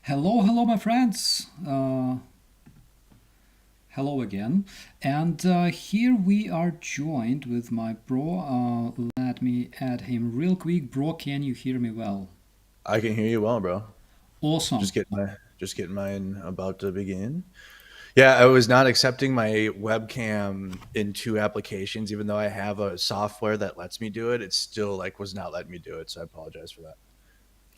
Hello, hello, my friends. Hello again. And here we are joined with my bro. Let me add him real quick. Bro, can you hear me well? I can hear you well, bro. Awesome. Just getting mine about to begin. Yeah, I was not accepting my webcam in two applications, even though I have a software that lets me do it. It still like was not letting me do it, so I apologize for that.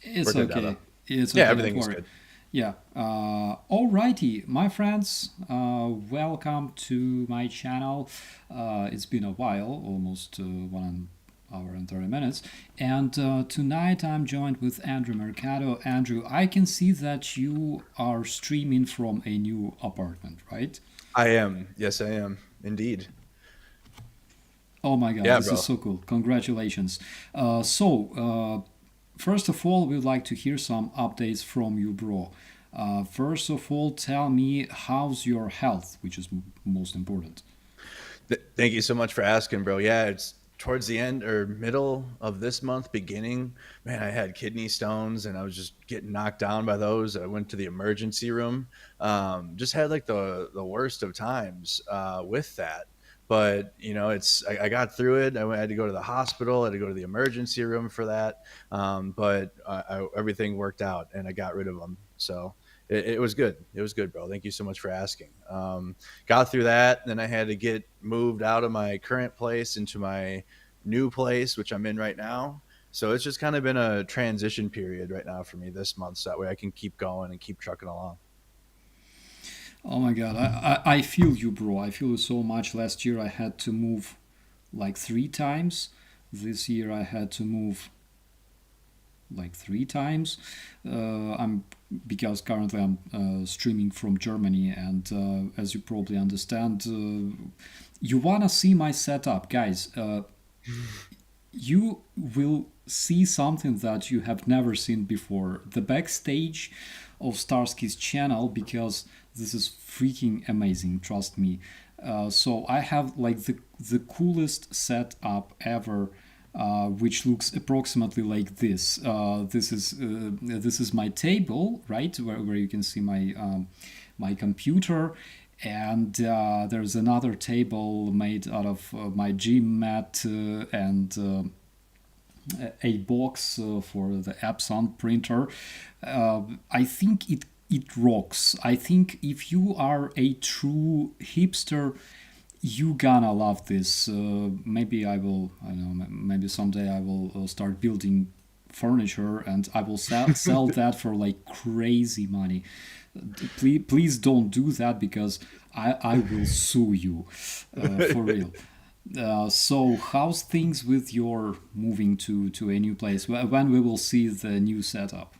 We're It's good now, okay. though. It's Yeah, okay. Don't everything is worry. good. Yeah. Alrighty, my friends. Welcome to my channel. It's been a while, almost 1 hour and 30 minutes. And tonight I'm joined with Andrew Mercado. Andrew, I can see that you are streaming from a new apartment, right? I am. Yes, I am. Indeed. Oh my God, Yeah, this is bro. so cool. Congratulations. First of all, we'd like to hear some updates from you, bro. First of all, tell me how's your health, which is most important. Thank you so much for asking, bro. Yeah, it's towards the end or middle of this month, beginning. Man, I had kidney stones and I was just getting knocked down by those. I went to the emergency room. Just had like the worst of times with that. But I got through it. I had to go to the hospital. I had to go to the emergency room for that. But everything worked out, and I got rid of them. So it was good. It was good, bro. Thank you so much for asking. Got through that. Then I had to get moved out of my current place into my new place, which I'm in right now. So it's just kind of been a transition period right now for me this month. So that way I can keep going and keep trucking along. Oh my God, I feel you, bro. I feel you so much. Last year I had to move like 3 times. This year I had to move like 3 times. I'm because currently I'm streaming from Germany, and as you probably understand, you wanna see my setup, guys. You will see something that you have never seen before. The backstage of Starsky's channel, because this is freaking amazing. Trust me. So I have like the coolest setup ever, which looks approximately like this. This is my table, right, where you can see my computer, and there's another table made out of my gym mat and a box for the Epson printer. I think it rocks. I think if you are a true hipster, you gonna love this. Maybe I will. I don't know. Maybe someday I will start building furniture and I will sell that for like crazy money. Please don't do that because I will sue you for real. So how's things with your moving to a new place? When we will see the new setup?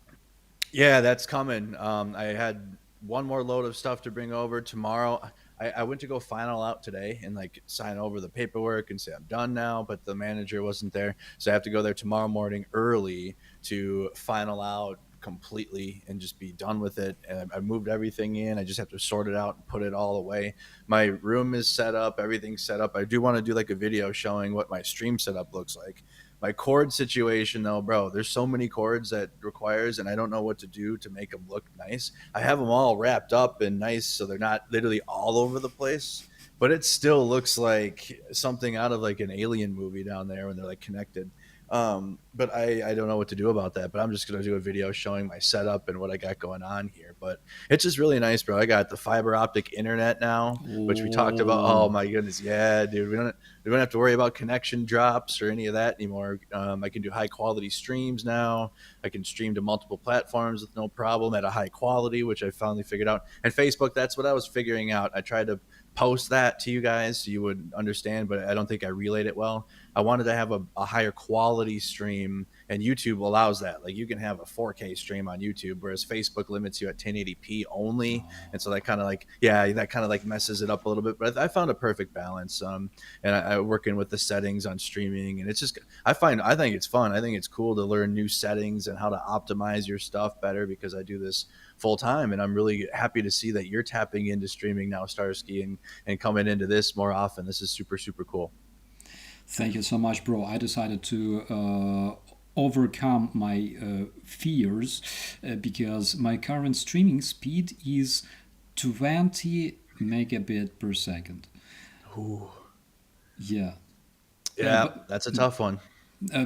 Yeah, that's coming. I had one more load of stuff to bring over tomorrow. I went to go final out today and like sign over the paperwork and say I'm done now, but the manager wasn't there, so I have to go there tomorrow morning early to final out completely and just be done with it. And I moved everything in. I just have to sort it out and put it all away. My room is set up. Everything's set up. I do want to do like a video showing what my stream setup looks like. My cord situation though, bro, there's so many cords that requires, and I don't know what to do to make them look nice. I have them all wrapped up and nice so they're not literally all over the place, but it still looks like something out of like an alien movie down there when they're like connected. But I don't know what to do about that, but I'm just going to do a video showing my setup and what I got going on here. But it's just really nice, bro. I got the fiber optic internet now, which we talked about. Oh Oh, my goodness. Yeah, dude. We don't have to worry about connection drops or any of that anymore. I can do high quality streams now. I can stream to multiple platforms with no problem at a high quality, which I finally figured out. And Facebook, that's what I was figuring out. I tried to post that to you guys so you would understand, but I don't think I relayed it well. I wanted to have a higher quality stream, and YouTube allows that. Like you can have a 4K stream on YouTube, whereas Facebook limits you at 1080p only, and so that kind of like that kind of like messes it up a little bit. But I found a perfect balance. And I working with the settings on streaming, and it's just I think it's fun. I think it's cool to learn new settings and how to optimize your stuff better because I do this full time, and I'm really happy to see that you're tapping into streaming now, Starsky, and coming into this more often. This is super super cool. thank you so much, bro. I decided to overcome my fears because my current streaming speed is 20 megabit per second. Ooh. Yeah. Uh, Yeah, but that's a tough one.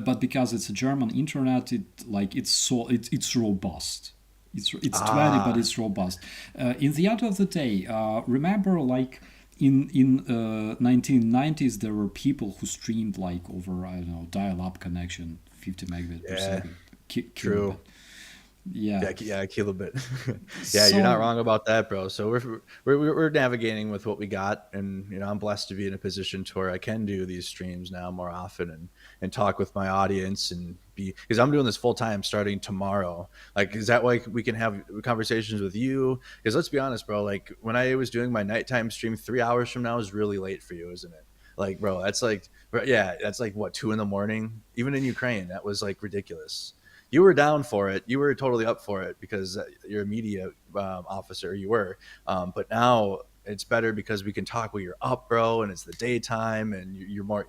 but because it's a German internet, it's robust. It's 20, but Ah, it's robust. In the end of the day, remember like in 1990s there were people who streamed like over I don't know dial-up connection, 50 megabit per yeah, second, kilobit. true. Yeah. Yeah, kilobit. Yeah, you're not So wrong about that, bro. So we're navigating with what we got, and I'm blessed to be in a position to where I can do these streams now more often and talk with my audience and be because I'm doing this full time starting tomorrow. Like, is that why we can have conversations with you? Because let's be honest, bro. Like when I was doing my nighttime stream, 3 hours from now is really late for you, isn't it? Like, bro, yeah, that's like what 2 in the morning. Even in Ukraine, that was like ridiculous. You were down for it. You were totally up for it because you're a media officer. You were, but now it's better because we can talk while you're up, bro, and it's the daytime, and you're more.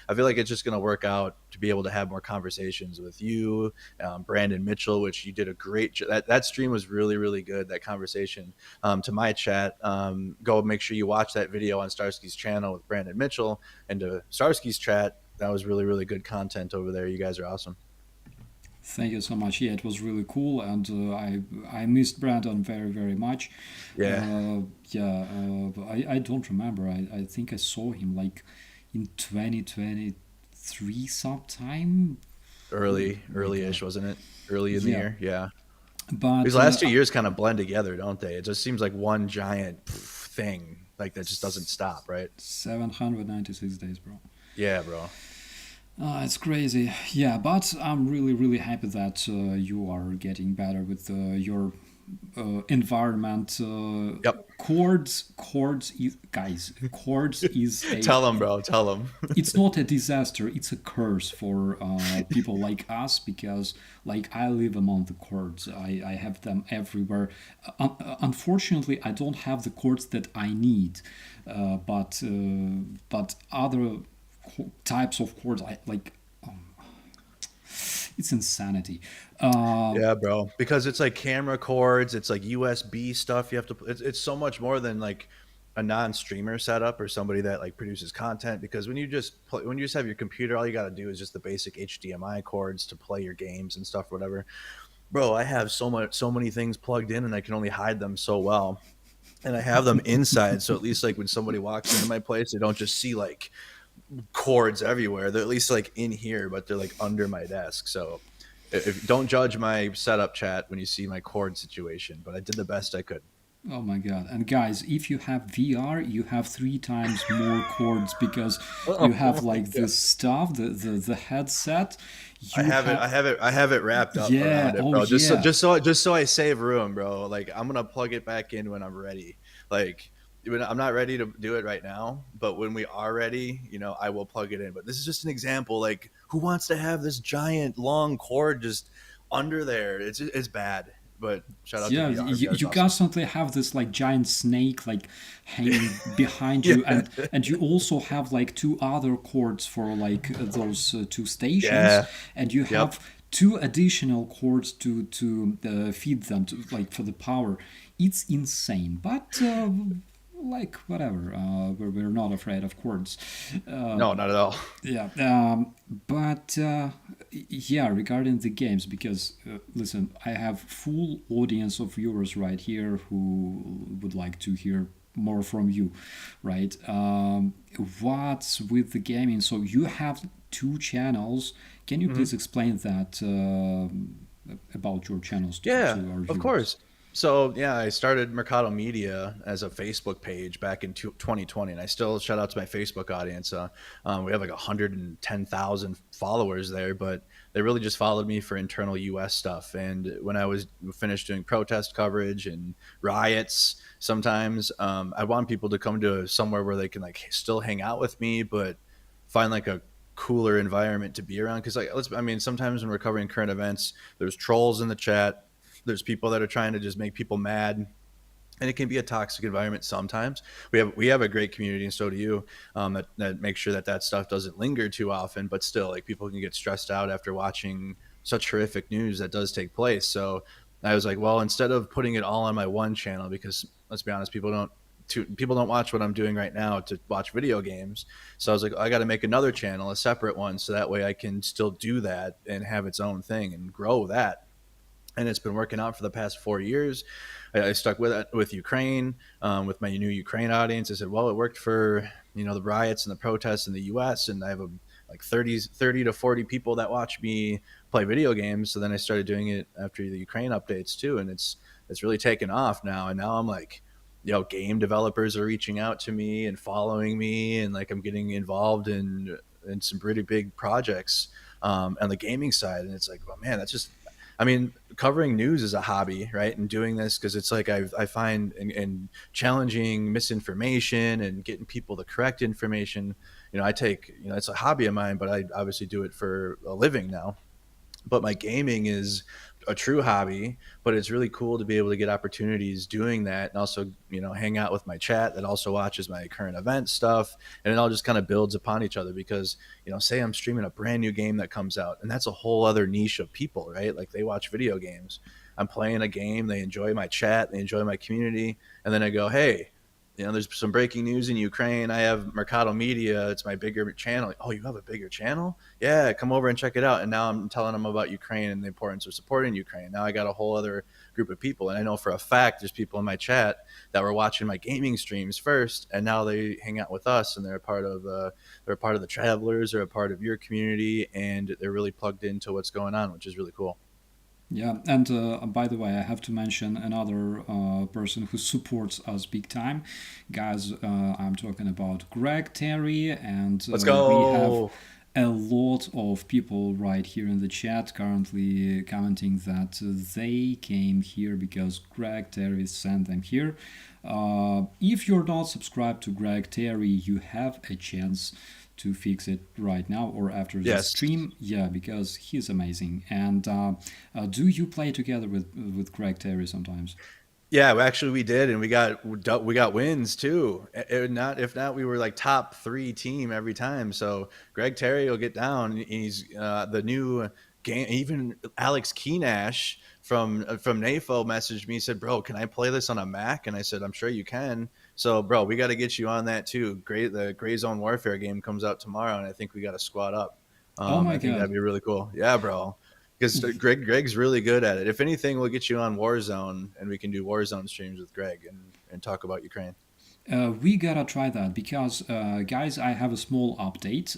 I feel like it's just gonna work out to be able to have more conversations with you, Brandon Mitchell, which you did a great. That stream was really really good. That conversation to my chat. Go make sure you watch that video on Starsky's channel with Brandon Mitchell, and to Starsky's chat. That was really really good content over there. You guys are awesome. thank you so much. Yeah, it was really cool, and I missed Brandon very very much. Yeah. Yeah, I don't remember. I think I saw him like in 2023 sometime. My God. Early-ish, wasn't it? Early in the Yeah, year, yeah. These but last 2 years kind of blend together, don't they? It just seems like one giant thing, like that just doesn't stop, right? 796 days, bro. Yeah, bro. It's crazy. Yeah, but I'm really, really happy that you are getting better with your environment. Yep. Guys, chords is a Tell them, bro. Tell them. it's not a disaster, it's a curse for people like us because like I live among the chords. I have them everywhere. Unfortunately I don't have the chords that I need, but other types of chords I like. It's insanity. Yeah, bro. Because it's like camera cords, it's like USB stuff. You have to. It's so much more than like a non-streamer setup or somebody that like produces content. Because when you just have your computer, all you got to do is just the basic HDMI cords to play your games and stuff, whatever. Bro, I have so many things plugged in, and I can only hide them so well. And I have them inside, so at least like when somebody walks into my place, they don't just see like cords everywhere. They're at least like in here, but they're like under my desk. So if don't judge my setup chat when you see my cord situation, but I did the best I could. Oh my god. And guys, if you have VR, you have three times more chords because you have Oh my like god. this stuff, the headset. I You have it. have I have it wrapped up yeah, around it, oh bro. Just so, yeah. just so I save room, bro. Like I'm gonna plug it back in when I'm ready. Like I'm not ready to do it right now, but when we are ready, I will plug it in. But this is just an example. Like, who wants to have this giant long cord just under there? It's bad. But shout out to Yeah, VR. VR is you awesome. constantly have this like giant snake like hanging behind Yeah, you, and you also have like two other cords for like those two stations, yeah, and you yep. have two additional cords to feed them to like for the power. It's insane, but like whatever. We're not afraid of cords. Uh, No, not at all. yeah, but yeah, regarding the games, because listen, I have full audience of viewers right here who would like to hear more from you, right? What's with the gaming? So you have two channels. Can you please Mhm. explain that about your channels Yeah, to our of viewers? course. So yeah, I started Mercado Media as a Facebook page back in 2020, and I still shout out to my Facebook audience. We have like 110,000 followers there, but they really just followed me for internal U.S. stuff. And when I was finished doing protest coverage and riots, sometimes I want people to come to somewhere where they can like still hang out with me, but find like a cooler environment to be around. Because sometimes when we're covering current events, there's trolls in the chat, there's people that are trying to just make people mad, and it can be a toxic environment sometimes. We have a great community, and so do you. That makes sure that stuff doesn't linger too often, but still, like people can get stressed out after watching such horrific news that does take place. So I was like, well, instead of putting it all on my one channel, because let's be honest, people don't watch what I'm doing right now to watch video games. So I was like, I got to make another channel, a separate one, so that way I can still do that and have its own thing and grow that. And it's been working out for the past 4 years. I stuck with it with Ukraine, with my new Ukraine audience. I said, well, it worked for the riots and the protests in the U.S. and I have like 30 to 40 people that watch me play video games. So then I started doing it after the Ukraine updates too, and it's really taken off now. And now I'm like, game developers are reaching out to me and following me, and like I'm getting involved in some pretty big projects on the gaming side. And it's like, oh man, that's just, I mean, covering news is a hobby, right? And doing this because it's like I find in challenging misinformation and getting people the correct information. I take, it's a hobby of mine, but I obviously do it for a living now. But my gaming is a true hobby, but it's really cool to be able to get opportunities doing that, and also hang out with my chat that also watches my current event stuff, and it all just kind of builds upon each other. Because say I'm streaming a brand new game that comes out, and that's a whole other niche of people, right? Like they watch video games, I'm playing a game, they enjoy my chat, they enjoy my community, and then I go, hey, there's some breaking news in Ukraine. I have Mercado Media. It's my bigger channel. Oh, you have a bigger channel? Yeah, come over and check it out. And now I'm telling them about Ukraine and the importance of supporting Ukraine. Now I got a whole other group of people. And I know for a fact there's people in my chat that were watching my gaming streams first, and now they hang out with us, and they're a part of the travelers, they're a part of your community, and they're really plugged into what's going on, which is really cool. Yeah, and by the way, I have to mention another person who supports us big time. Guys, I'm talking about Greg Terry, and Let's we have go. a lot of people right here in the chat currently commenting that they came here because Greg Terry sent them here. If you're not subscribed to Greg Terry, you have a chance to fix it right now or after the Yes. stream. Yeah, because he's amazing. And do you play together with Greg Terry sometimes? Yeah, actually we did, and we got wins too. Not if not, we were like top three team every time. So Greg Terry will get down. And he's the new game. Even Alex Keenash from NAFO messaged me, said, "Bro, can I play this on a Mac?" And I said, "I'm sure you can." So, bro, we got to get you on that too. The Gray Zone Warfare game comes out tomorrow, and I think we got to squad up. Oh my I think god. that'd be really cool. Yeah, bro. Because Greg's really good at it. If anything, we'll get you on Warzone, and we can do Warzone streams with Greg and talk about Ukraine. We gotta try that because, guys, I have a small update.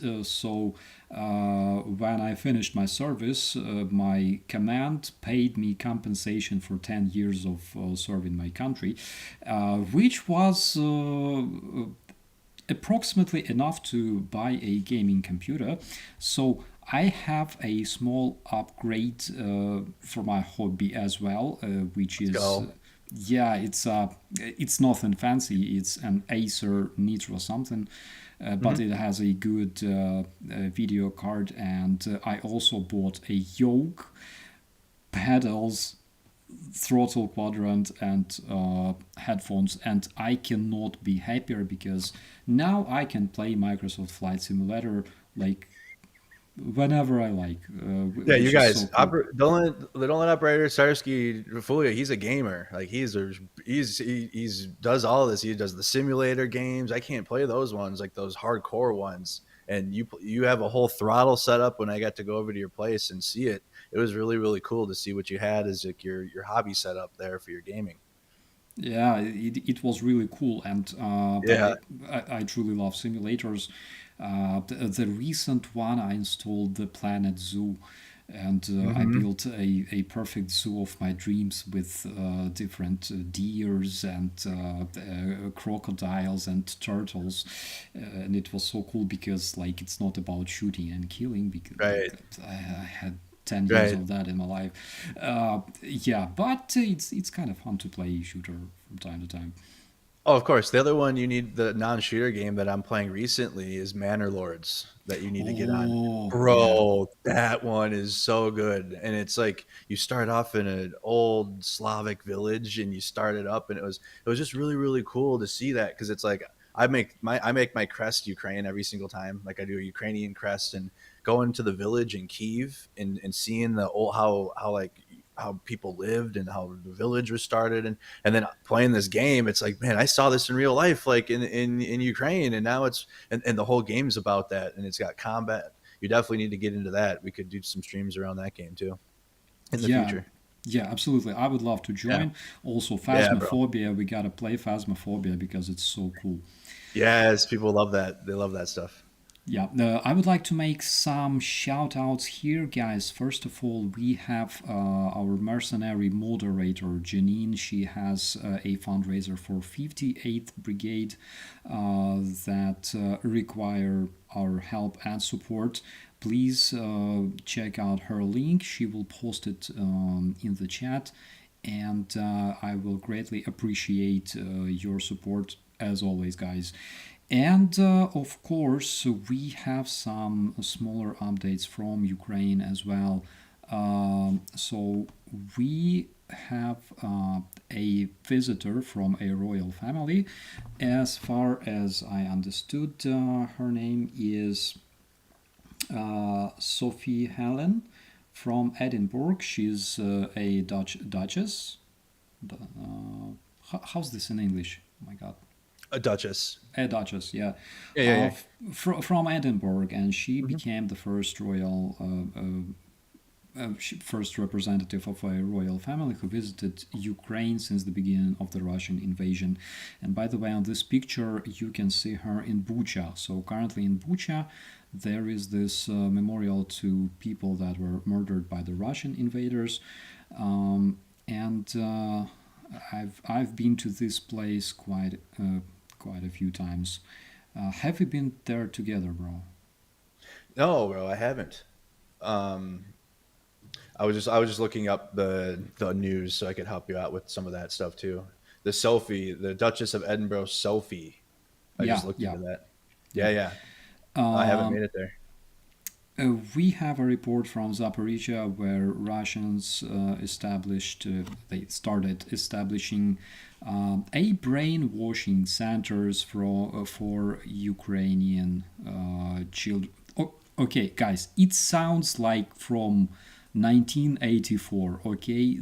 When I finished my service, my command paid me compensation for 10 years of serving my country, which was approximately enough to buy a gaming computer. So I have a small upgrade for my hobby as well, which Let's is go. yeah, it's nothing fancy. It's an Acer Nitro something, but Hmm. it has a good video card, and I also bought a yoke, pedals, throttle quadrant, and headphones, and I cannot be happier because now I can play Microsoft Flight Simulator like whenever I like, Yeah, you which is so guys, cool. don't let operator Starsky fool you. He's a gamer. Like he's does all this. He does the simulator games. I can't play those ones, like those hardcore ones. And you have a whole throttle setup. When I got to go over to your place and see it, it was really really cool to see what you had as like your hobby setup there for your gaming. Yeah, it was really cool, and Yeah. I truly love simulators. The recent one I installed the Planet Zoo, and I Hmm. built a perfect zoo of my dreams with different deers and crocodiles and turtles, and it was so cool because like it's not about shooting and killing because Right. I had 10 years Right. of that in my life. Yeah, but it's kind of fun to play shooter from time to time. Oh, of course. The other one you need, the non-shooter game that I'm playing recently, is Manor Lords that you need to get on. Oh, yeah. Bro, that one is so good. And it's like you start off in an old Slavic village and you start it up, and it was just really really cool to see that, because it's like I make my crest Ukraine every single time. Like I do a Ukrainian crest, and going to the village in Kiev and seeing the old how like how people lived and how the village was started, and then playing this game, it's like, man, I saw this in real life, like in Ukraine, and now it's and the whole game's about that, and it's got combat. You definitely need to get into that. We could do some streams around that game too in the Yeah, future. yeah, absolutely. I would love to Yeah, join. Also, yeah, bro. Phasmophobia. We gotta play Phasmophobia because it's so cool. Yes, people love that. They love that stuff. Yeah, I would like to make some shout outs here, guys. First of all, we have our mercenary moderator, Janine. She has a fundraiser for 58th Brigade that require our help and support. Please check out her link. She will post it in the chat, and I will greatly appreciate your support as always, guys. And of course, we have some smaller updates from Ukraine as well. So we have a visitor from a royal family. As far as I understood, her name is Sophie Helen from Edinburgh. She's a Dutch Duchess. How's this in English? Oh my God. A Duchess. A Duchess, yeah, Yeah, yeah, yeah. from Edinburgh, and she Hmm. became the first royal, first representative of a royal family who visited Ukraine since the beginning of the Russian invasion. And by the way, on this picture, you can see her in Bucha. So currently in Bucha, there is this memorial to people that were murdered by the Russian invaders, and I've been to this place quite a few times. Have we been there together, bro? No, bro, I haven't. Um, I was just looking up the news so I could help you out with some of that stuff too. The Sophie, the Duchess of Edinburgh, Sophie. I just Yeah, looked yeah, into that. yeah. Yeah, yeah. I haven't Um, made it there. we have a report from Zaporizhia where Russians they started establishing a brainwashing centers for Ukrainian children. Oh, okay, guys, it sounds like from 1984. Okay,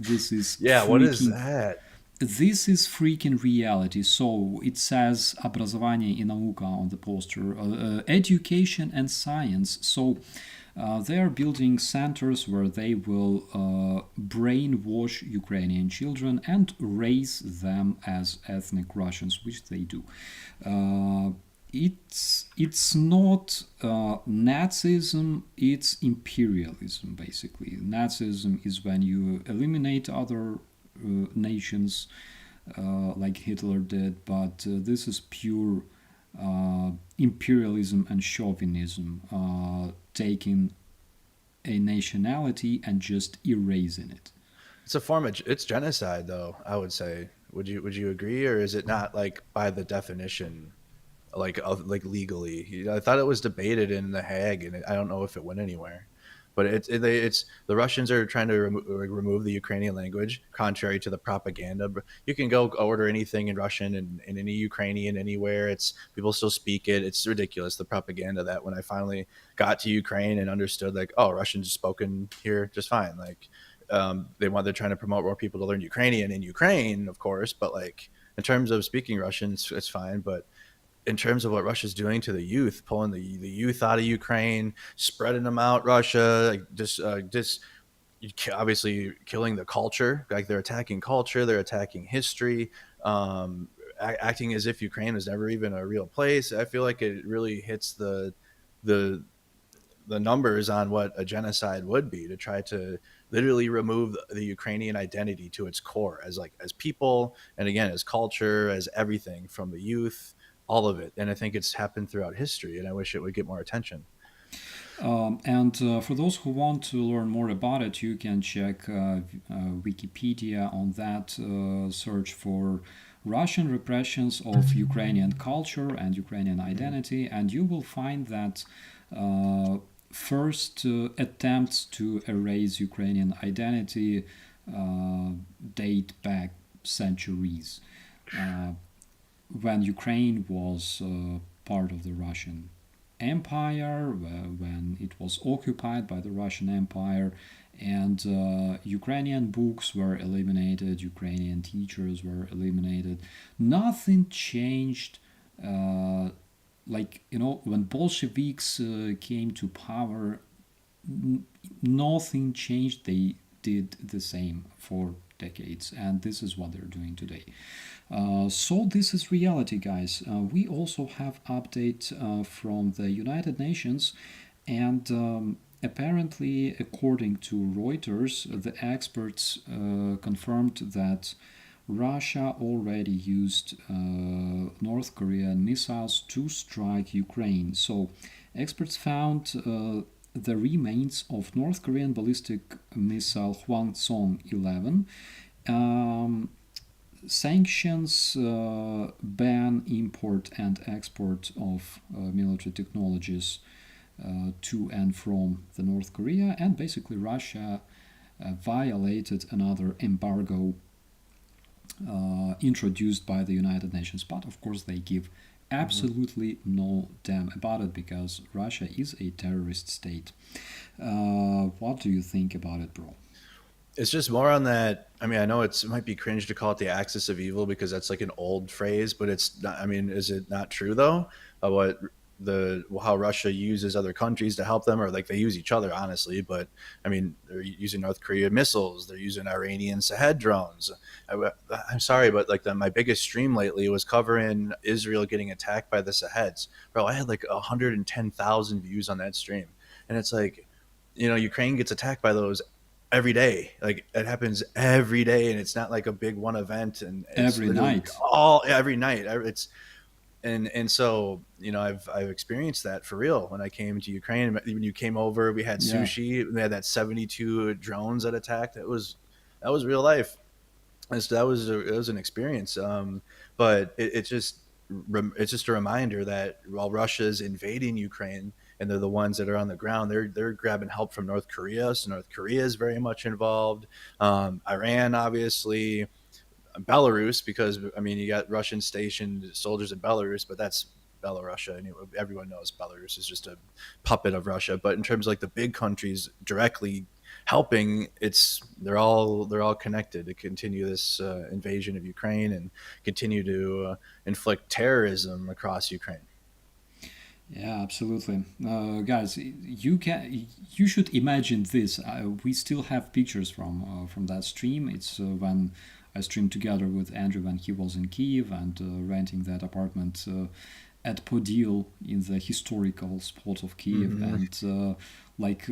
Yeah, what is that? this is freaking reality. So it says образование и наука on the poster, education and science. So they are building centers where they will brainwash Ukrainian children and raise them as ethnic Russians, which they do. Uh, it's not Nazism, it's imperialism basically. Nazism is when you eliminate other nations like Hitler did, but this is pure imperialism and chauvinism, taking a nationality and just erasing it. It's a form of it's genocide, though. I would say. Would you agree, or is it not like by the definition, like legally? I thought it was debated in the Hague, and I don't know if it went anywhere. But it's the Russians are trying to remove the Ukrainian language, contrary to the propaganda. But you can go order anything in Russian and any Ukrainian anywhere. It's people still speak it. It's ridiculous the propaganda that when I finally got to Ukraine and understood like, oh, Russian's spoken here just fine. Like they're trying to promote more people to learn Ukrainian in Ukraine, of course. But like in terms of speaking Russian, it's fine. But in terms of what Russia's doing to the youth, pulling the youth out of Ukraine, spreading them out, Russia, like just obviously killing the culture. Like they're attacking culture, they're attacking history, acting as if Ukraine was never even a real place. I feel like it really hits the the numbers on what a genocide would be to try to literally remove the Ukrainian identity to its core as like as people and again as culture as everything from the youth all of it, and I think it's happened throughout history and I wish it would get more attention. And for those who want to learn more about it, you can check Wikipedia on that. Search for Russian repressions of Ukrainian culture and Ukrainian identity, and you will find that first attempts to erase Ukrainian identity date back centuries when Ukraine was part of the Russian. Empire, when it was occupied by the Russian Empire, and Ukrainian books were eliminated, Ukrainian teachers were eliminated. Nothing changed. Like, when Bolsheviks came to power, nothing changed. They did the same for decades, and this is what they're doing today. So this is reality, guys. We also have update from the United Nations, and apparently, according to Reuters, the experts confirmed that Russia already used North Korean missiles to strike Ukraine. So experts found the remains of North Korean ballistic missile Hwasong 11. Um, Sanctions ban import and export of military technologies to and from the North Korea, and basically Russia violated another embargo introduced by the United Nations. But of course, they give absolutely no damn about it because Russia is a terrorist state. What do you think about it, bro? It's just more on that. I mean, I know it might be cringe to call it the axis of evil because that's like an old phrase, but it's not. I mean, is it not true though? What the how Russia uses other countries to help them, or like they use each other, honestly. But I mean, they're using North Korea missiles. They're using Iranian Shahed drones. I'm sorry, but like my biggest stream lately was covering Israel getting attacked by the Shaheds. Bro, I had like 110,000 views on that stream, and it's like, Ukraine gets attacked by those every day. Like it happens every day, and it's not like a big one event, and it's Every literally night. all every night. It's and so I've experienced that for real when I came to Ukraine. When you came over, we had Yeah. sushi. We had that 72 drones that attacked. That was real life. And so it was an experience. But it's just a reminder that while Russia's invading Ukraine and they're the ones that are on the ground, they're grabbing help from North Korea. So North Korea is very much involved. Iran, obviously, Belarus, because I mean you got Russian stationed soldiers in Belarus, but that's Belarusia, and everyone knows Belarus is just a puppet of Russia. But in terms of like the big countries directly helping, they're all connected to continue this invasion of Ukraine and continue to inflict terrorism across Ukraine. Yeah, absolutely, guys. You should imagine this. We still have pictures from that stream. It's when I streamed together with Andrew when he was in Kiev and renting that apartment at Podil in the historical spot of Kiev, Mm-hmm. and like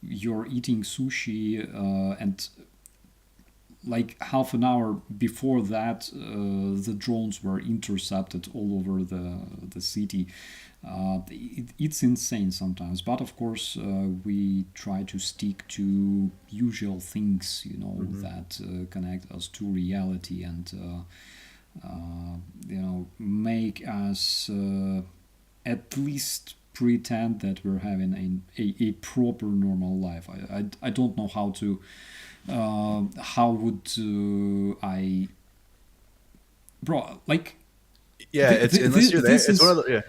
you're eating sushi and like half an hour before that, the drones were intercepted all over the city. It's insane sometimes, but of course, we try to stick to usual things, Mm-hmm. that connect us to reality and make us at least pretend that we're having a proper normal life. I don't know how would I, bro, like Yeah, it's unless you're there, this it's one of is the yeah.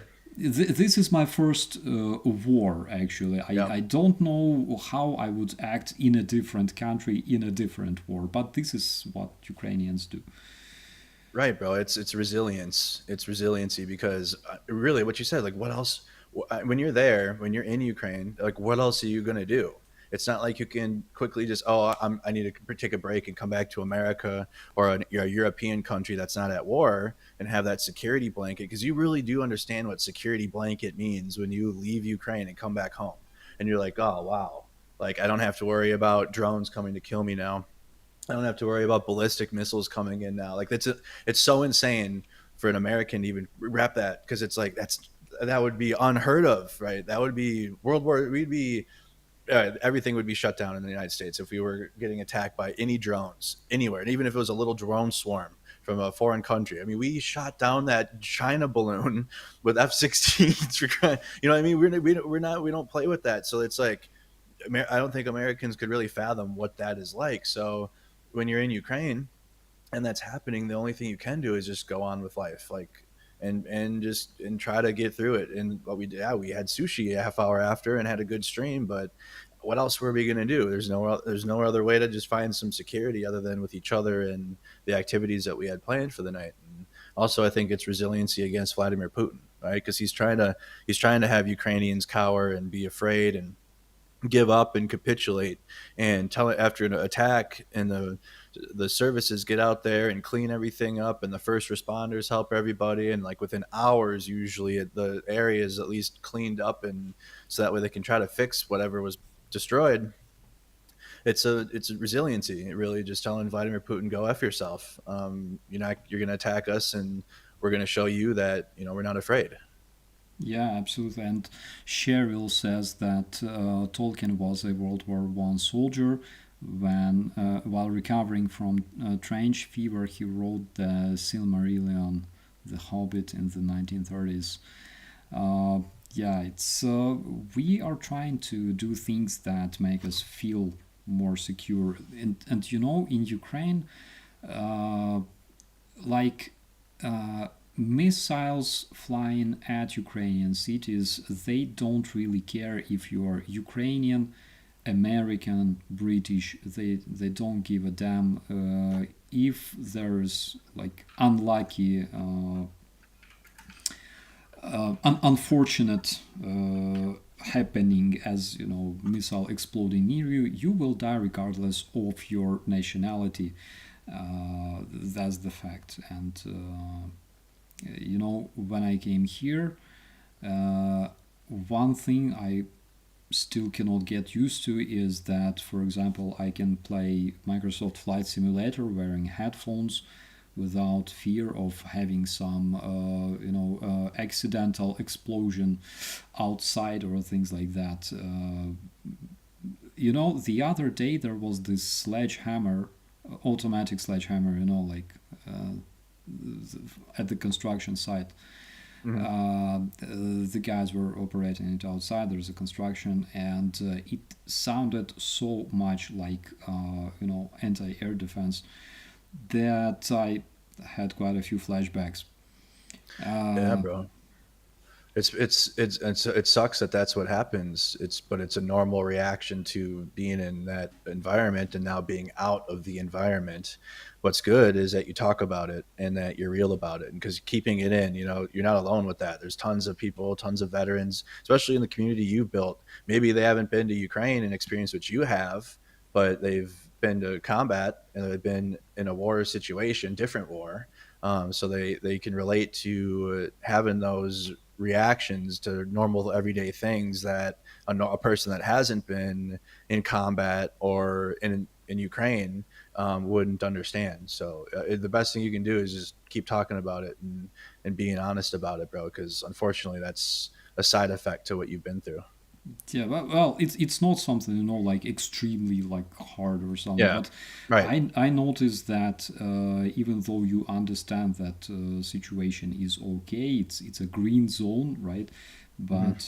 this is my first war, actually. Yeah. I don't know how I would act in a different country in a different war, but this is what Ukrainians do. Right, bro. It's resilience. It's resiliency because really, what you said, like, what else? When you're there, when you're in Ukraine, like, what else are you gonna do? It's not like you can quickly just, I need to take a break and come back to America or a European country that's not at war and have that security blanket because you really do understand what security blanket means when you leave Ukraine and come back home and you're like, oh wow, like I don't have to worry about drones coming to kill me now. I don't have to worry about ballistic missiles coming in now. Like it's so insane for an American to even wrap that because it's like that would be unheard of, right? That would be World War. We'd be everything would be shut down in the United States if we were getting attacked by any drones anywhere, and even if it was a little drone swarm from a foreign country. I mean, we shot down that China balloon with F-16s. You know what I mean? We don't play with that. So it's like I don't think Americans could really fathom what that is like. So when you're in Ukraine and that's happening, the only thing you can do is just go on with life. Like and try to get through it. And what we did, yeah, we had sushi a half hour after and had a good stream, but what else were we going to do? There's no other way to just find some security other than with each other and the activities that we had planned for the night. And also, I think it's resiliency against Vladimir Putin, right? Because he's trying to have Ukrainians cower and be afraid and give up and capitulate, and tell it after an attack, and the services get out there and clean everything up, and the first responders help everybody, and like within hours usually the area is at least cleaned up, and so that way they can try to fix whatever was destroyed. It's a resiliency. It really just telling Vladimir Putin, go F yourself. You're going to attack us, and we're going to show you that we're not afraid. Yeah, absolutely. And Cheryl says that Tolkien was a World War I soldier. While recovering from trench fever, he wrote the Silmarillion, The Hobbit, in the 1930s. Uh, yeah, it's we are trying to do things that make us feel more secure, and in Ukraine, uh, like missiles flying at Ukrainian cities, they don't really care if you're Ukrainian, American, British. They don't give a damn if there's like unlucky, unfortunate happening, as missile exploding near you. You will die regardless of your nationality. That's the fact. And when I came here, one thing I still cannot get used to is that, for example, I can play Microsoft Flight Simulator wearing headphones without fear of having some accidental explosion outside or things like that. The other day there was this sledgehammer, automatic sledgehammer, at the construction site. Mm-hmm. The guys were operating it outside. There's a construction, and it sounded so much like anti-air defense that I had quite a few flashbacks. Yeah, Uh, bro. It sucks that that's what happens. But it's a normal reaction to being in that environment and now being out of the environment. What's good is that you talk about it and that you're real about it, because keeping it in, you're not alone with that. There's tons of people, tons of veterans, especially in the community you've built. Maybe they haven't been to Ukraine and experienced what you have, but they've been to combat and they've been in a war situation, different war. So they can relate to having those reactions to normal everyday things that a person that hasn't been in combat or in Ukraine wouldn't understand. So the best thing you can do is just keep talking about it and being honest about it, bro. Because unfortunately, that's a side effect to what you've been through. yeah, well, it's not something like extremely like hard or something, Yeah, but right. I noticed that even though you understand that situation is okay, it's a green zone, right? Hmm. But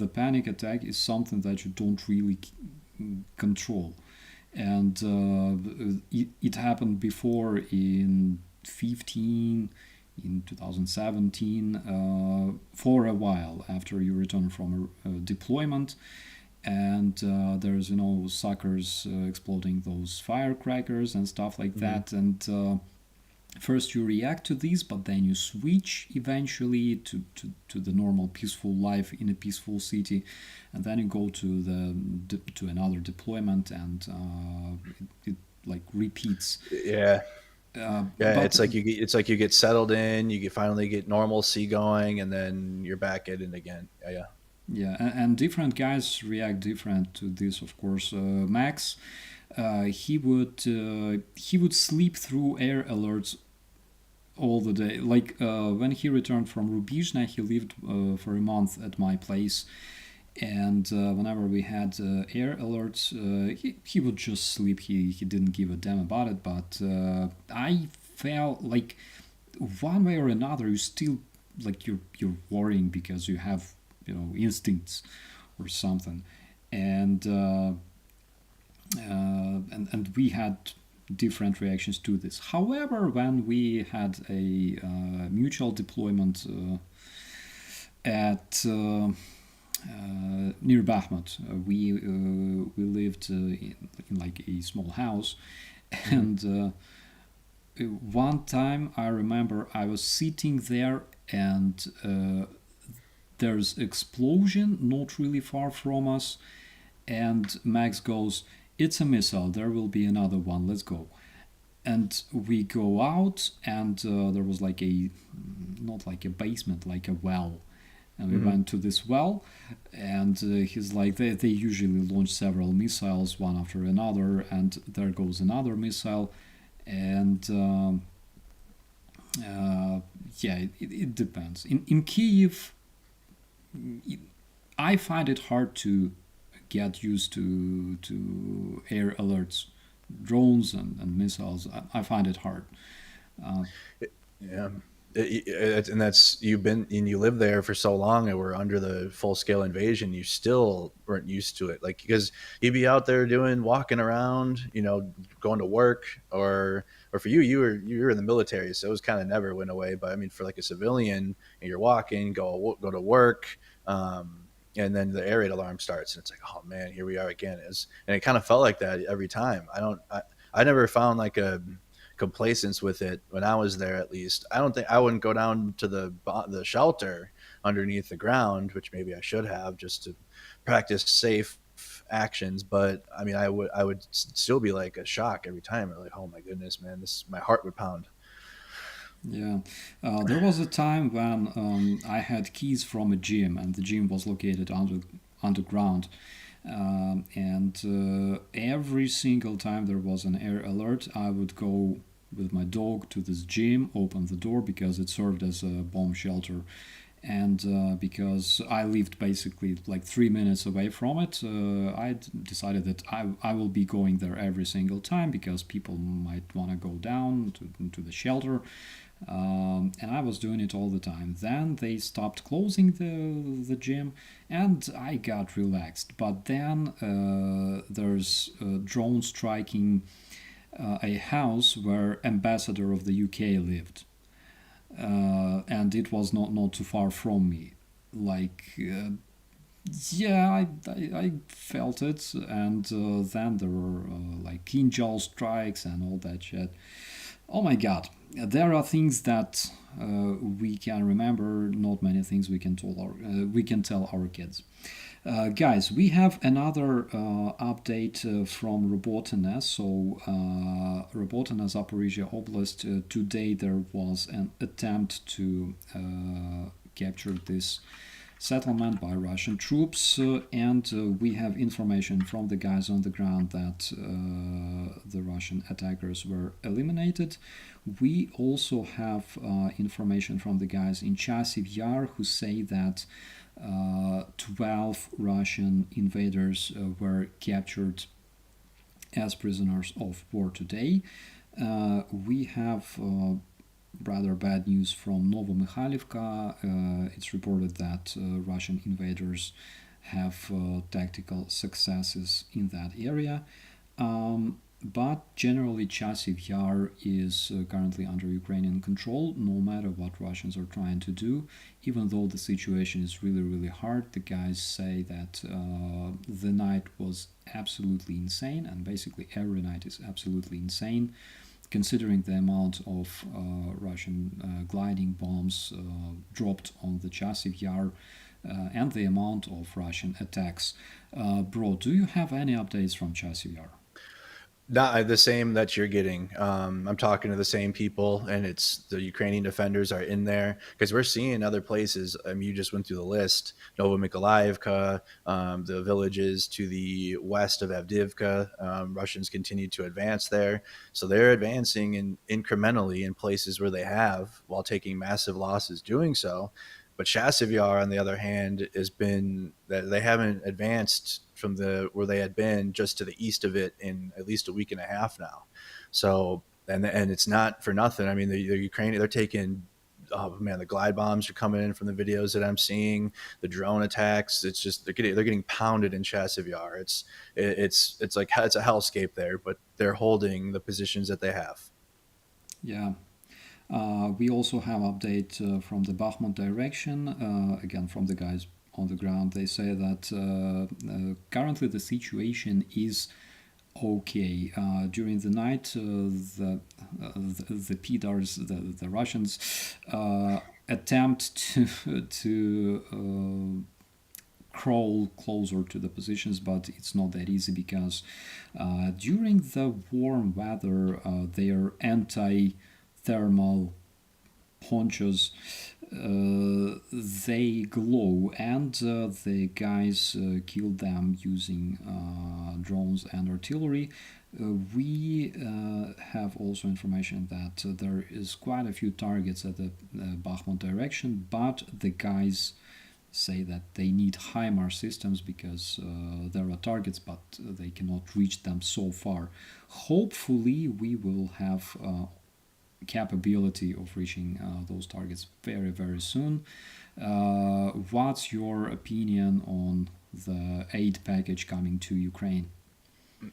the panic attack is something that you don't really control, and it happened before in 15 in 2017 for a while after you return from a deployment, and there's suckers exploding those firecrackers and stuff like Hmm. that, and first you react to this, but then you switch eventually to the normal peaceful life in a peaceful city, and then you go to another deployment, and it like repeats. Yeah. Yeah, But it's like you get settled in, finally get normalcy going, and then you're back at it again. Yeah, yeah. yeah, and different guys react different to this, of course. Max, he would sleep through air alerts all the day. Like when he returned from Rubizhne, he lived for a month at my place, and whenever we had air alerts, he would just sleep. He didn't give a damn about it. But I felt like one way or another, you still like you're worrying because you have instincts or something, and and we had different reactions to this. However, when we had a mutual deployment at near Bakhmut, we lived in like a small house, Mm-hmm. and one time I remember I was sitting there and there's explosion not really far from us, and Max goes, "It's a missile. There will be another one. Let's go." And we go out, and there was like a not like a basement, like a well. And we Mm-hmm. went to this well, and he's like, they usually launch several missiles one after another, and there goes another missile, and uh, yeah, it depends. In Kiev, I find it hard to get used to air alerts, drones and missiles. I find it hard. Uh, Yeah. And that's you've been and you lived there for so long and we're under the full scale invasion, you still weren't used to it. Like because you'd be out there doing walking around, going to work or for you, you were in the military, so it was kind of never went away. But I mean for like a civilian and you're walking, go to work, and then the air raid alarm starts and it's like, oh man, here we are again. And it kind of felt like that every time. I never found like a complacence with it when I was there. At least I don't think I wouldn't go down to the shelter underneath the ground, which maybe I should have just to practice safe actions. But I mean, I would still be like a shock every time. Like, oh my goodness, man, this my heart would pound. yeah, there was a time when I had keys from a gym, and the gym was located underground. And every single time there was an air alert, I would go with my dog to this gym, open the door because it served as a bomb shelter. And because I lived basically like 3 minutes away from it, I decided that I will be going there every single time because people might want to go down to the shelter. And I was doing it all the time. Then they stopped closing the gym, and I got relaxed. But then there's a drone striking a house where ambassador of the UK lived, and it was not too far from me. Like yeah, I felt it, and then there were like kinjal strikes and all that shit. Oh my god, there are things that we can remember. Not many things we can tell our kids. Guys, we have another update from Robotina. So, Robotina, Zaporizhia Oblast, today there was an attempt to capture this settlement by Russian troops, and we have information from the guys on the ground that the Russian attackers were eliminated. We also have information from the guys in Chasiv Yar who say that 12 Russian invaders were captured as prisoners of war today. We have rather bad news from Novomikhailivka. It's reported that Russian invaders have tactical successes in that area. But generally, Chasiv Yar is currently under Ukrainian control, no matter what Russians are trying to do. Even though the situation is really, really hard, the guys say that the night was absolutely insane, and basically every night is absolutely insane, considering the amount of Russian gliding bombs dropped on the Chasiv Yar and the amount of Russian attacks. Bro, do you have any updates from Chasiv Yar? Not the same that you're getting. I'm talking to the same people, and it's the Ukrainian defenders are in there because we're seeing other places. You just went through the list: Novomykolaivka, the villages to the west of Avdivka. Russians continue to advance there, so they're advancing incrementally in places where they have, while taking massive losses doing so. But Chasiv on the other hand, has been that they haven't advanced from the where they had been just to the east of it in at least a week and a half now. So and it's not for nothing. I mean, the Ukrainian they're taking oh man, the glide bombs are coming in from the videos that I'm seeing, the drone attacks. It's just they're getting pounded in Chasiv Yar. It's like it's a hellscape there, but they're holding the positions that they have. Yeah. We also have update from the Bakhmut direction, again from the guys on the ground. They say that currently the situation is okay. During the night, the PDARs, the Russians, attempt to crawl closer to the positions, but it's not that easy because during the warm weather, their anti-thermal ponchos they glow, and the guys kill them using drones and artillery. We have also information that there is quite a few targets at the Bakhmut direction, but the guys say that they need HIMARS systems because there are targets, but they cannot reach them so far. Hopefully, we will have capability of reaching those targets very, very soon. What's your opinion on the aid package coming to Ukraine?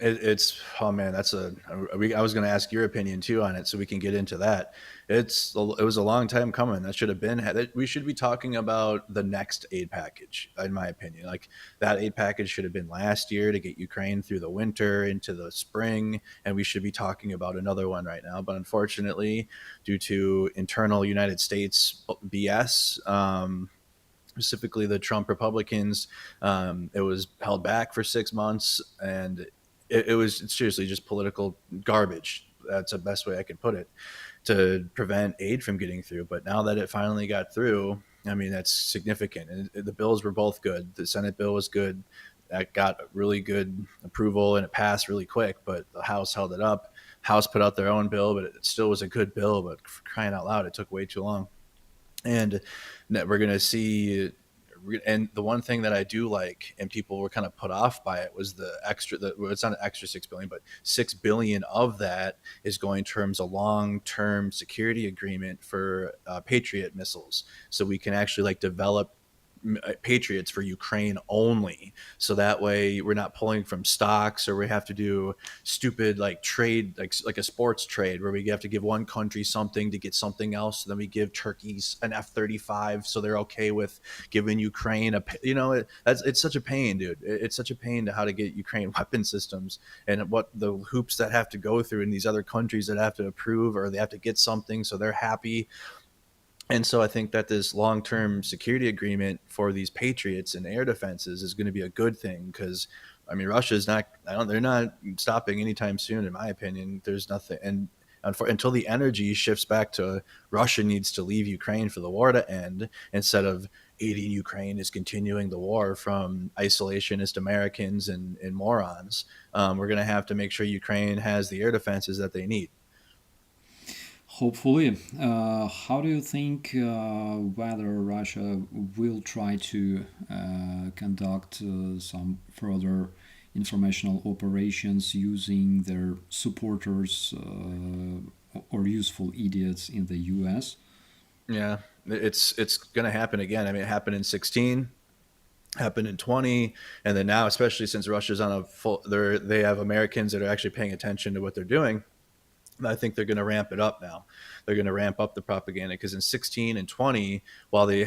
It's oh man, I was going to ask your opinion too on it, so we can get into that. It was a long time coming. That should have been we should be talking about the next aid package, in my opinion. Like that aid package should have been last year to get Ukraine through the winter into the spring, and we should be talking about another one right now. But unfortunately, due to internal United States BS, specifically the Trump Republicans. It was held back for 6 months, and it was seriously just political garbage. That's the best way I can put it, to prevent aid from getting through. But now that it finally got through, I mean, that's significant. And the bills were both good. The Senate bill was good. That got really good approval and it passed really quick, but the House held it up. House put out their own bill, but it still was a good bill. But for crying out loud, it took way too long. And we're going to see. And the one thing that I do like, and people were kind of put off by it, was the extra. It's not an extra 6 billion, but 6 billion of that is going towards a long-term security agreement for Patriot missiles, so we can actually like develop Patriots for Ukraine only. So that way we're not pulling from stocks, or we have to do stupid like trade, like a sports trade where we have to give one country something to get something else. So then we give Turkey's an F-35, so they're okay with giving Ukraine it's such a pain, dude. It's such a pain to how to get Ukraine weapon systems and what the hoops that have to go through in these other countries that have to approve or they have to get something so they're happy. And so I think that this long-term security agreement for these Patriots and air defenses is going to be a good thing because, I mean, Russia's not. They're not stopping anytime soon, in my opinion. There's nothing, and until the energy shifts back to Russia needs to leave Ukraine for the war to end, instead of aiding Ukraine is continuing the war from isolationist Americans and morons. We're going to have to make sure Ukraine has the air defenses that they need. Hopefully. How do you think whether Russia will try to conduct some further informational operations using their supporters or useful idiots in the US? Yeah, it's going to happen again. I mean, it happened in 16, happened in 20, and then now, especially since Russia's on a full, they have Americans that are actually paying attention to what they're doing. I think they're going to ramp it up now. They're going to ramp up the propaganda because in 16 and 20, while they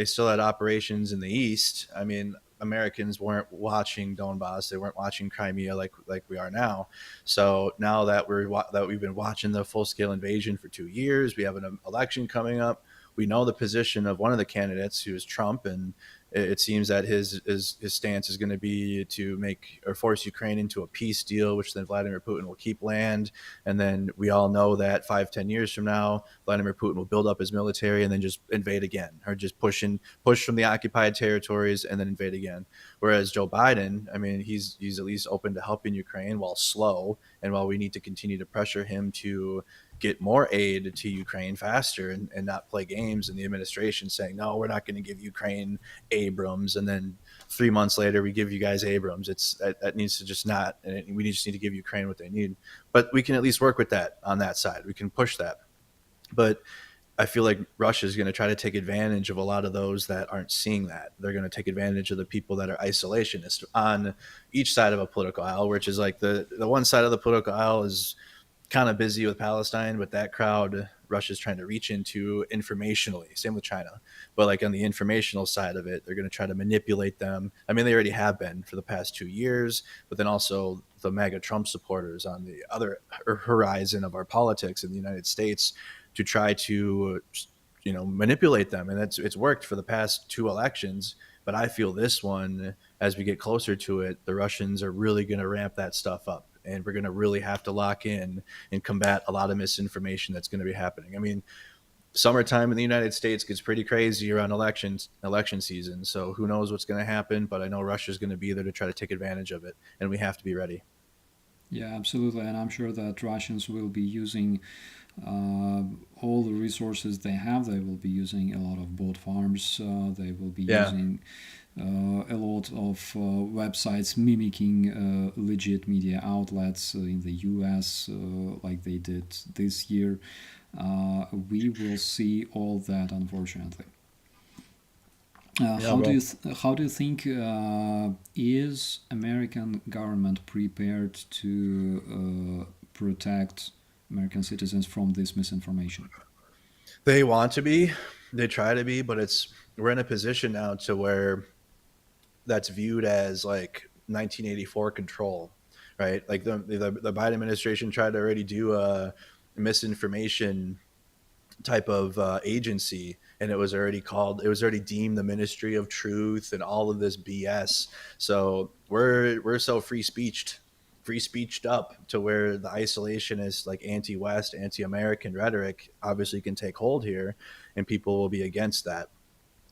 still had operations in the East. I mean, Americans weren't watching Donbass, they weren't watching Crimea like we are now. So now that we've been watching the full scale invasion for 2 years, we have an election coming up. We know the position of one of the candidates, who is Trump, and it seems that his stance is going to be to make or force Ukraine into a peace deal, which then Vladimir Putin will keep land. And then we all know that 5-10 years from now, Vladimir Putin will build up his military and then just invade again, or just push from the occupied territories and then invade again. Whereas Joe Biden, I mean, he's at least open to helping Ukraine while slow, and while we need to continue to pressure him to get more aid to Ukraine faster and not play games. And the administration saying, no, we're not going to give Ukraine Abrams. And then 3 months later, we give you guys Abrams. That needs to just not, and we just need to give Ukraine what they need. But we can at least work with that on that side. We can push that. But I feel like Russia is going to try to take advantage of a lot of those that aren't seeing that. They're going to take advantage of the people that are isolationist on each side of a political aisle, which is like the one side of the political aisle is kind of busy with Palestine, but that crowd Russia's trying to reach into informationally. Same with China, but like on the informational side of it, they're going to try to manipulate them. I mean, they already have been for the past 2 years, but then also the MAGA Trump supporters on the other horizon of our politics in the United States to try to manipulate them, and it's worked for the past two elections. But I feel this one, as we get closer to it, the Russians are really going to ramp that stuff up, and we're going to really have to lock in and combat a lot of misinformation that's going to be happening. I mean, summertime in the United States gets pretty crazy around election season, so who knows what's going to happen, but I know Russia's going to be there to try to take advantage of it, and we have to be ready. Yeah, absolutely, and I'm sure that Russians will be using uh, all the resources they have. They will be using a lot of bot farms. They will be Yeah. using a lot of websites mimicking legit media outlets in the US, like they did this year. We will see all that, unfortunately. Yeah, bro. How do you think is American government prepared to protect American citizens from this misinformation? They want to be, they try to be, but it's we're in a position now to where that's viewed as like 1984 control, right? Like the Biden administration tried to already do a misinformation type of agency, and it was already deemed the Ministry of Truth and all of this BS. So we're so free speeched up to where the isolationist, like anti-West, anti-American rhetoric obviously can take hold here, and people will be against that.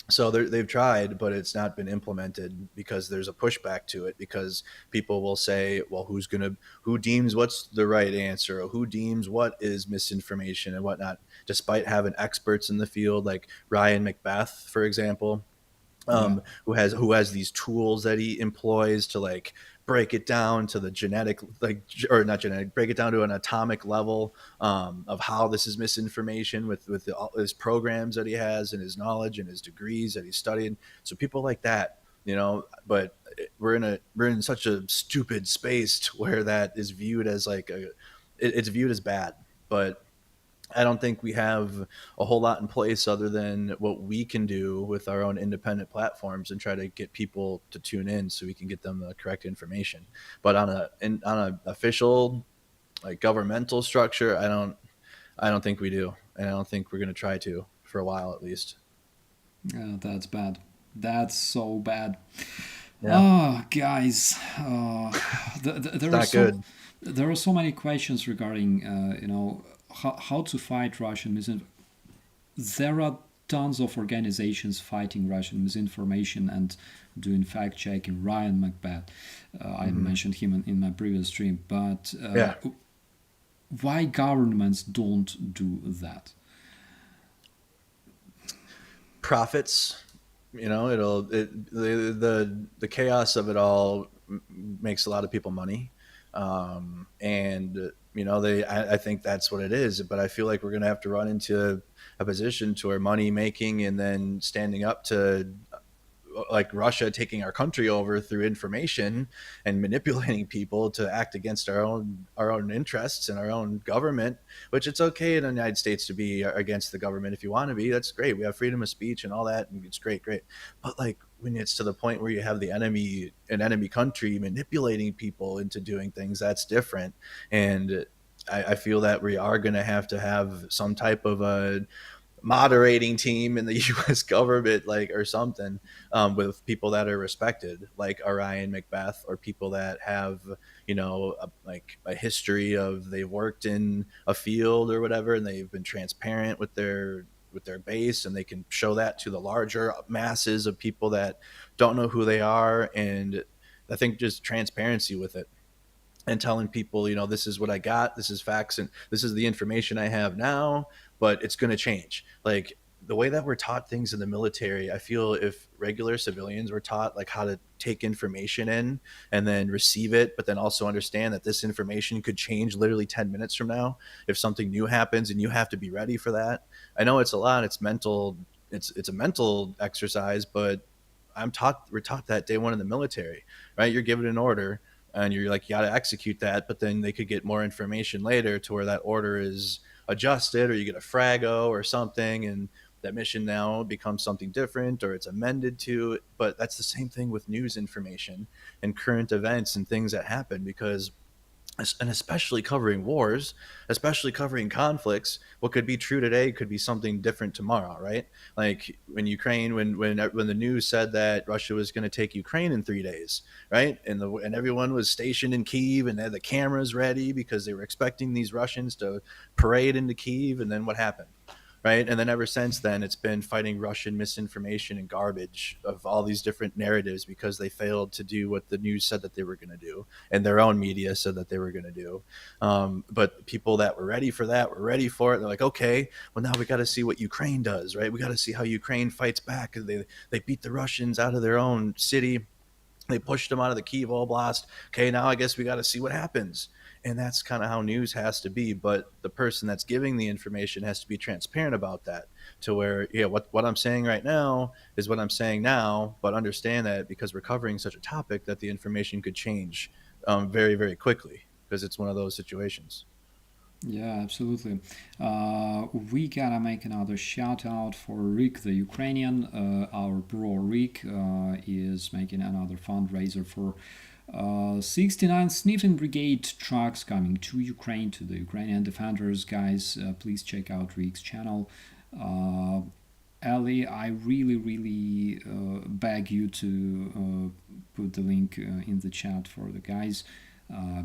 So they've tried, but it's not been implemented because there's a pushback to it, because people will say, well, who deems what's the right answer, or who deems what is misinformation and whatnot, despite having experts in the field like Ryan McBeth, for example, Yeah, who has these tools that he employs to like break it down to the genetic, like, or not genetic, break it down to an atomic level, of how this is misinformation with all his programs that he has and his knowledge and his degrees that he studied. So people like that, but we're in such a stupid space to where that is viewed as like it's viewed as bad. But I don't think we have a whole lot in place other than what we can do with our own independent platforms and try to get people to tune in so we can get them the correct information. But on a official, like, governmental structure, I don't think we do, and I don't think we're going to try to for a while at least. that's bad. That's so bad. Yeah, Oh, guys, it's not good. there are so many questions regarding how to fight Russian misinformation. There are tons of organizations fighting Russian misinformation and doing fact checking. Ryan McBeth, I Hmm. mentioned him in my previous stream, but Yeah, why governments don't do that? profits. The chaos of it all makes a lot of people money, and I think that's what it is. But I feel like we're going to have to run into a position to where money making and then standing up to, like, Russia taking our country over through information and manipulating people to act against our own interests and our own government. Which, it's okay in the United States to be against the government if you want to be. That's great. We have freedom of speech and all that, and it's great, great. But like when it's to the point where you have an enemy country manipulating people into doing things, that's different. And I feel that we are going to have some type of a moderating team in the U.S. government, like, or something, with people that are respected, like Orion Macbeth, or people that have, like a history of they've worked in a field or whatever, and they've been transparent with their base, and they can show that to the larger masses of people that don't know who they are. And I think just transparency with it, and telling people, this is what I got, this is facts, and this is the information I have now, but it's going to change. Like, the way that we're taught things in the military, I feel if regular civilians were taught like how to take information in and then receive it, but then also understand that this information could change literally 10 minutes from now if something new happens and you have to be ready for that. I know it's a lot, it's mental, it's a mental exercise, but we're taught that day one in the military, right? You're given an order and you're like, you got to execute that, but then they could get more information later to where that order is adjusted or you get a frago or something, and that mission now becomes something different or it's amended to. But that's the same thing with news information and current events and things that happen, because and especially covering wars, especially covering conflicts, what could be true today could be something different tomorrow, right? Like when Ukraine, when the news said that Russia was going to take Ukraine in 3 days, right? And everyone was stationed in Kyiv and they had the cameras ready because they were expecting these Russians to parade into Kyiv, and then what happened? Right. And then ever since then, it's been fighting Russian misinformation and garbage of all these different narratives because they failed to do what the news said that they were going to do and their own media said that they were going to do. But people that were ready for that were ready for it. They're like, okay, well, now we got to see what Ukraine does, right? We got to see how Ukraine fights back. They beat the Russians out of their own city. They pushed them out of the Kiev Oblast. Okay, now I guess we got to see what happens. And that's kind of how news has to be. But the person that's giving the information has to be transparent about that, to where, yeah, what I'm saying right now is what I'm saying now, but understand that because we're covering such a topic that the information could change very, very quickly because it's one of those situations. Yeah, absolutely. We gotta make another shout out for Rick the Ukrainian. Our bro Rick is making another fundraiser for 69 Sniffing Brigade trucks coming to Ukraine, to the Ukrainian defenders. Guys, please check out Rick's channel. Ali, I really, really beg you to put the link in the chat for the guys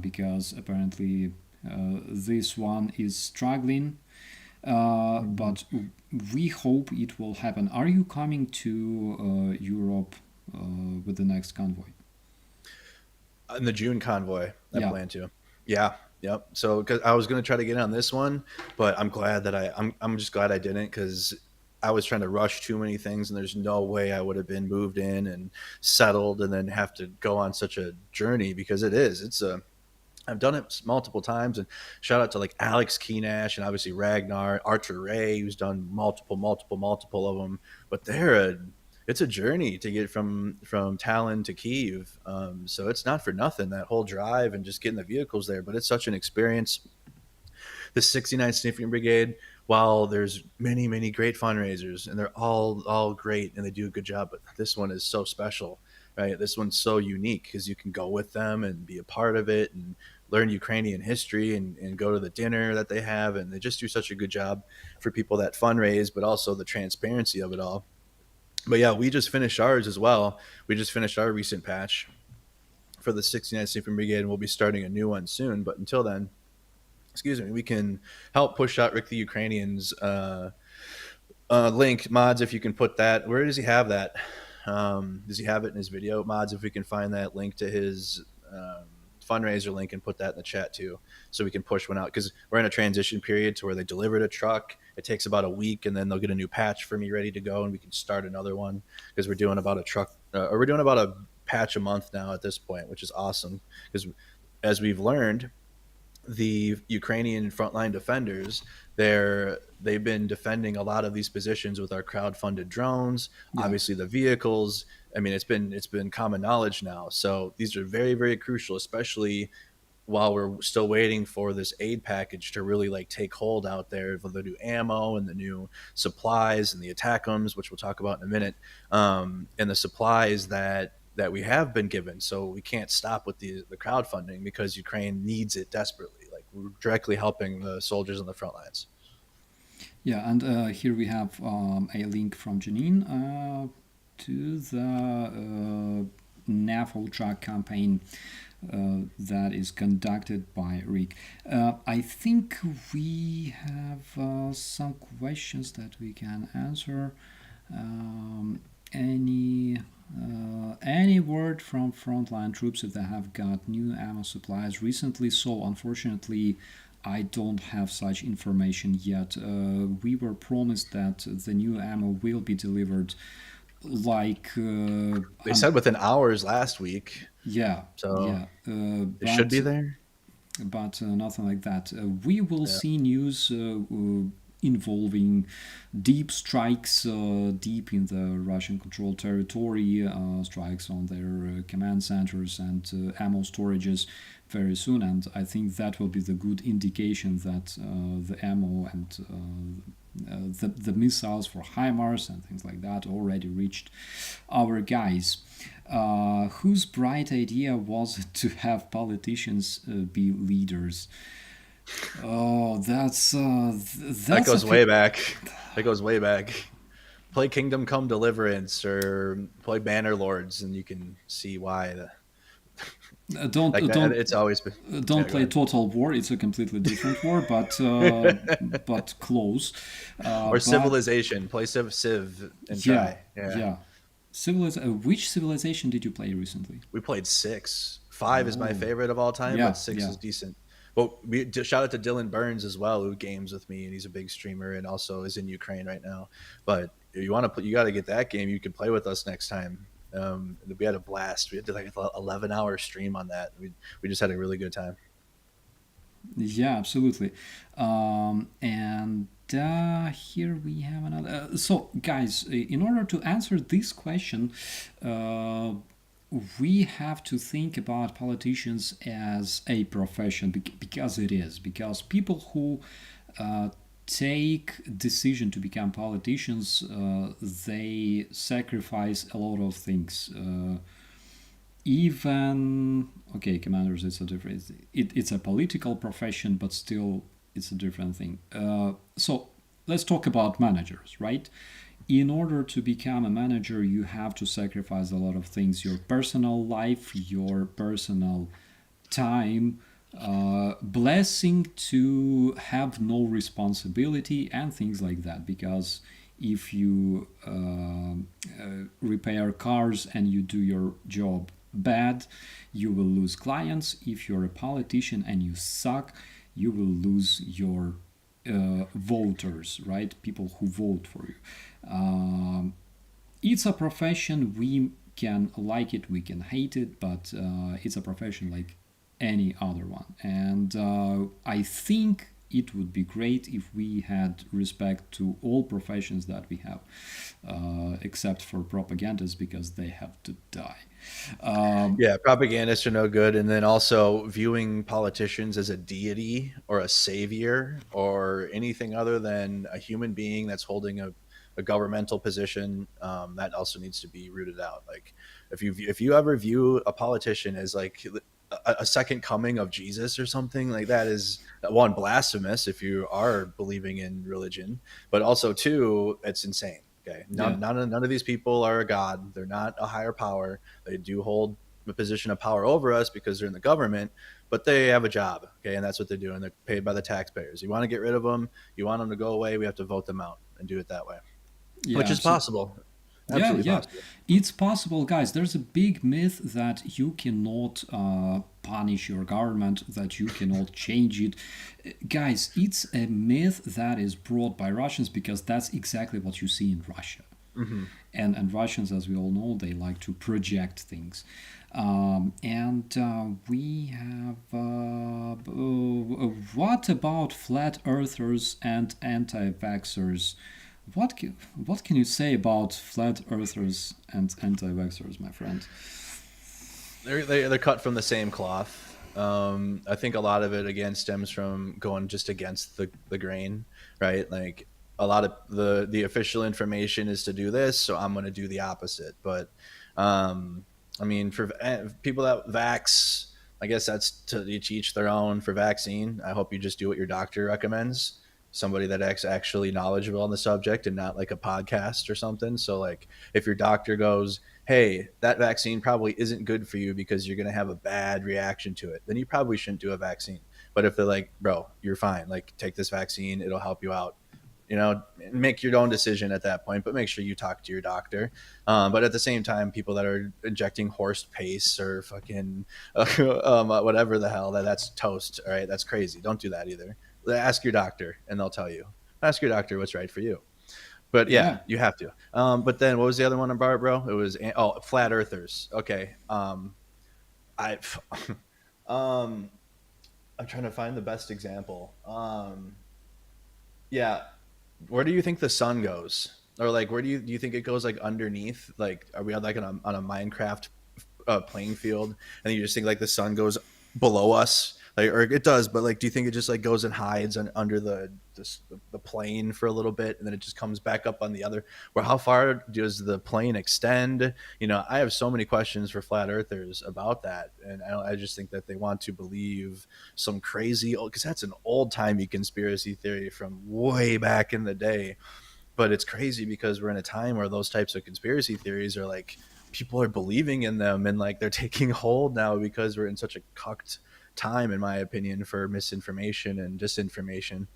because apparently this one is struggling, but we hope it will happen. Are you coming to Europe with the next convoy? In the June convoy, I Yeah, plan to. Yeah, yep. So cause I was gonna try to get on this one, but I'm glad that I'm just glad I didn't, because I was trying to rush too many things, and there's no way I would have been moved in and settled and then have to go on such a journey, because it's a I've done it multiple times, and shout out to like Alex Keenash and obviously Ragnar, Archer Ray, who's done multiple of them. But it's a journey to get from Talon to Kiev. So it's not for nothing, that whole drive and just getting the vehicles there. But it's such an experience. The 69 Sniffing Brigade, while there's many great fundraisers and they're all great and they do a good job, but this one is so special, right? This one's so unique because you can go with them and be a part of it and learn Ukrainian history and go to the dinner that they have, and they just do such a good job for people that fundraise, but also the transparency of it all. But yeah, we just finished ours as well. We just finished our recent patch for the 69 Sniffing Brigade, and we'll be starting a new one soon. But until then, excuse me, we can help push out Rick the Ukrainian's link. Mods, if you can put that, where does he have that? Does he have it in his video? Mods, if we can find that link to his fundraiser link and put that in the chat too, so we can push one out, because we're in a transition period to where they delivered a truck. It takes about a week, and then they'll get a new patch for me ready to go, and we can start another one, because we're doing about a truck, or we're doing about a patch a month now at this point, which is awesome, because as we've learned, the Ukrainian frontline defenders, they've been defending a lot of these positions with our crowd-funded drones, yeah, obviously the vehicles. I mean, it's been common knowledge now. So these are very crucial, especially while we're still waiting for this aid package to really like take hold out there, for the new ammo and the new supplies and the attackums, which we'll talk about in a minute, and the supplies that we have been given. So we can't stop with the crowdfunding because Ukraine needs it desperately. Like, we're directly helping the soldiers on the front lines. yeah. And here we have a link from Janine to the NAFO truck campaign that is conducted by Rick. I think we have some questions that we can answer. Any word from frontline troops if they have got new ammo supplies recently? So unfortunately, I don't have such information yet. We were promised that the new ammo will be delivered like They said within hours last week, yeah, so yeah, it should be there. but nothing like that. We will Yeah. see news involving deep strikes deep in the Russian controlled territory, strikes on their command centers and ammo storages very soon. And I think that will be the good indication that the ammo and the missiles for HIMARS and things like that already reached our guys. Whose bright idea was it to have politicians be leaders? Oh, That that's a goes way back. That goes way back. Play Kingdom Come Deliverance or play Banner Lords, and you can see why. don't Like that, don't it's always been. don't Yeah, go play ahead. Total War. It's a completely different war, but close. Or But Civilization. Play Civ and yeah, try. Yeah. yeah. Which civilization did you play recently? We played 6. 5 is my Oh, favorite of all time, yeah, but 6 yeah. is decent. But shout out to Dylan Burns as well, who games with me, and he's a big streamer and also is in Ukraine right now. But if you want to, you got to get that game. You can play with us next time. We had a blast. We did like an 11-hour stream on that. We just had a really good time. Yeah, absolutely. And here we have another. So, guys, in order to answer this question, uh, we have to think about politicians as a profession because it is. Because people who take decision to become politicians, they sacrifice a lot of things. Even okay, commanders, it's a different, it's a political profession, but still it's a different thing. So let's talk about managers, right? In order to become a manager, you have to sacrifice a lot of things: your personal life, your personal time, blessing to have no responsibility, and things like that. Because if you repair cars and you do your job bad, you will lose clients. If you're a politician and you suck, you will lose your voters, right? People who vote for you. It's a profession. We can like it, we can hate it, but it's a profession like any other one. And I think it would be great if we had respect to all professions that we have, except for propagandists because they have to die. Yeah, propagandists are no good. And then also viewing politicians as a deity or a savior or anything other than a human being that's holding a governmental position, that also needs to be rooted out. Like if you ever view a politician as like a second coming of Jesus or something, like that is one, blasphemous if you are believing in religion, but also two, it's insane. Okay, Yeah, none of these people are a god. They're not a higher power. They do hold a position of power over us because they're in the government, but they have a job. Okay, and that's what they're doing. They're paid by the taxpayers. You want to get rid of them, you want them to go away, we have to vote them out and do it that way, yeah, which is absolutely. possible. Yeah, Absolutely yeah, possible. it's possible, guys. There's a big myth that you cannot punish your government, that you cannot change it. Guys, it's a myth that is brought by Russians because that's exactly what you see in Russia. Hmm. And Russians, as we all know, they like to project things. And we have. What about flat earthers and anti vaxxers? What can you say about flat earthers and anti vaxxers, my friend? They're cut from the same cloth. I think a lot of it again stems from going just against the grain, right? Like a lot of the official information is to do this, so I'm going to do the opposite. But I mean, for people that vax, I guess that's to each their own. For vaccine, I hope you just do what your doctor recommends. Somebody that actually knowledgeable on the subject and not like a podcast or something. So like if your doctor goes, hey, that vaccine probably isn't good for you because you're going to have a bad reaction to it, then you probably shouldn't do a vaccine. But if they're like, bro, you're fine, like take this vaccine, it'll help you out, make your own decision at that point, but make sure you talk to your doctor. But at the same time, people that are injecting horse pace or fucking whatever the hell, that's toast. All right, that's crazy. Don't do that either. Ask your doctor, and they'll tell you. Ask your doctor what's right for you. But yeah, Yeah, you have to. But then what was the other one about, bro? It was flat earthers. Okay. I um I'm trying to find the best example. Yeah, where do you think the sun goes? Or like, where do you think it goes? Like underneath? Like, are we like on a Minecraft playing field, and you just think like the sun goes below us? Like, or it does, but like, do you think it just like goes and hides under the plane for a little bit, and then it just comes back up on the other? Or how far does the plane extend? I have so many questions for flat earthers about that, and I just think that they want to believe some crazy, because that's an old timey conspiracy theory from way back in the day. But it's crazy because we're in a time where those types of conspiracy theories are like, people are believing in them, and like they're taking hold now because we're in such a cucked time, in my opinion, for misinformation and disinformation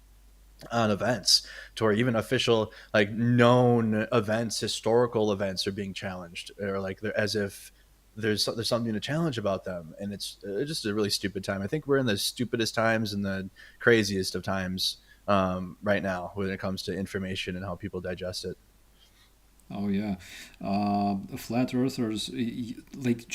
on events, to where even official, like, known events, historical events, are being challenged, or like they're as if there's something to challenge about them. And it's just a really stupid time. I think we're in the stupidest times and the craziest of times right now when it comes to information and how people digest it. oh yeah, flat earthers, like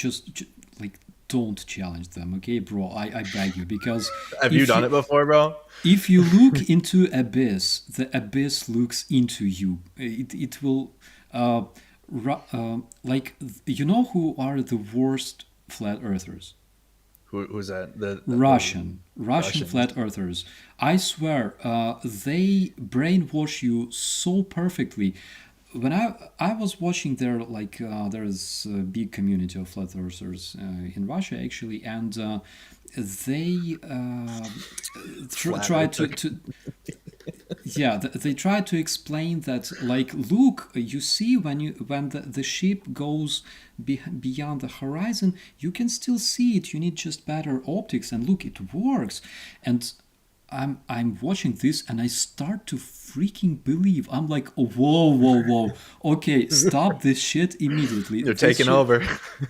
like don't challenge them, okay, bro. I beg you, because Have you if done you it before, bro? if you look into abyss, the abyss looks into you. It will, uh, like, who are the worst flat earthers? Who's that? The Russian Russians. flat earthers. I swear, they brainwash you so perfectly. When I was watching their, like, there's a big community of flat earthers in Russia, actually, and they Flat try Earth. to, Okay. to yeah, they try to explain that, like, look, you see, when the ship goes beyond the horizon, you can still see it. You need just better optics, and look, it works. And I'm watching this, and I start to freaking believe. I'm like, oh, whoa, whoa, whoa. Okay, stop this shit immediately. They're This taking shit, over.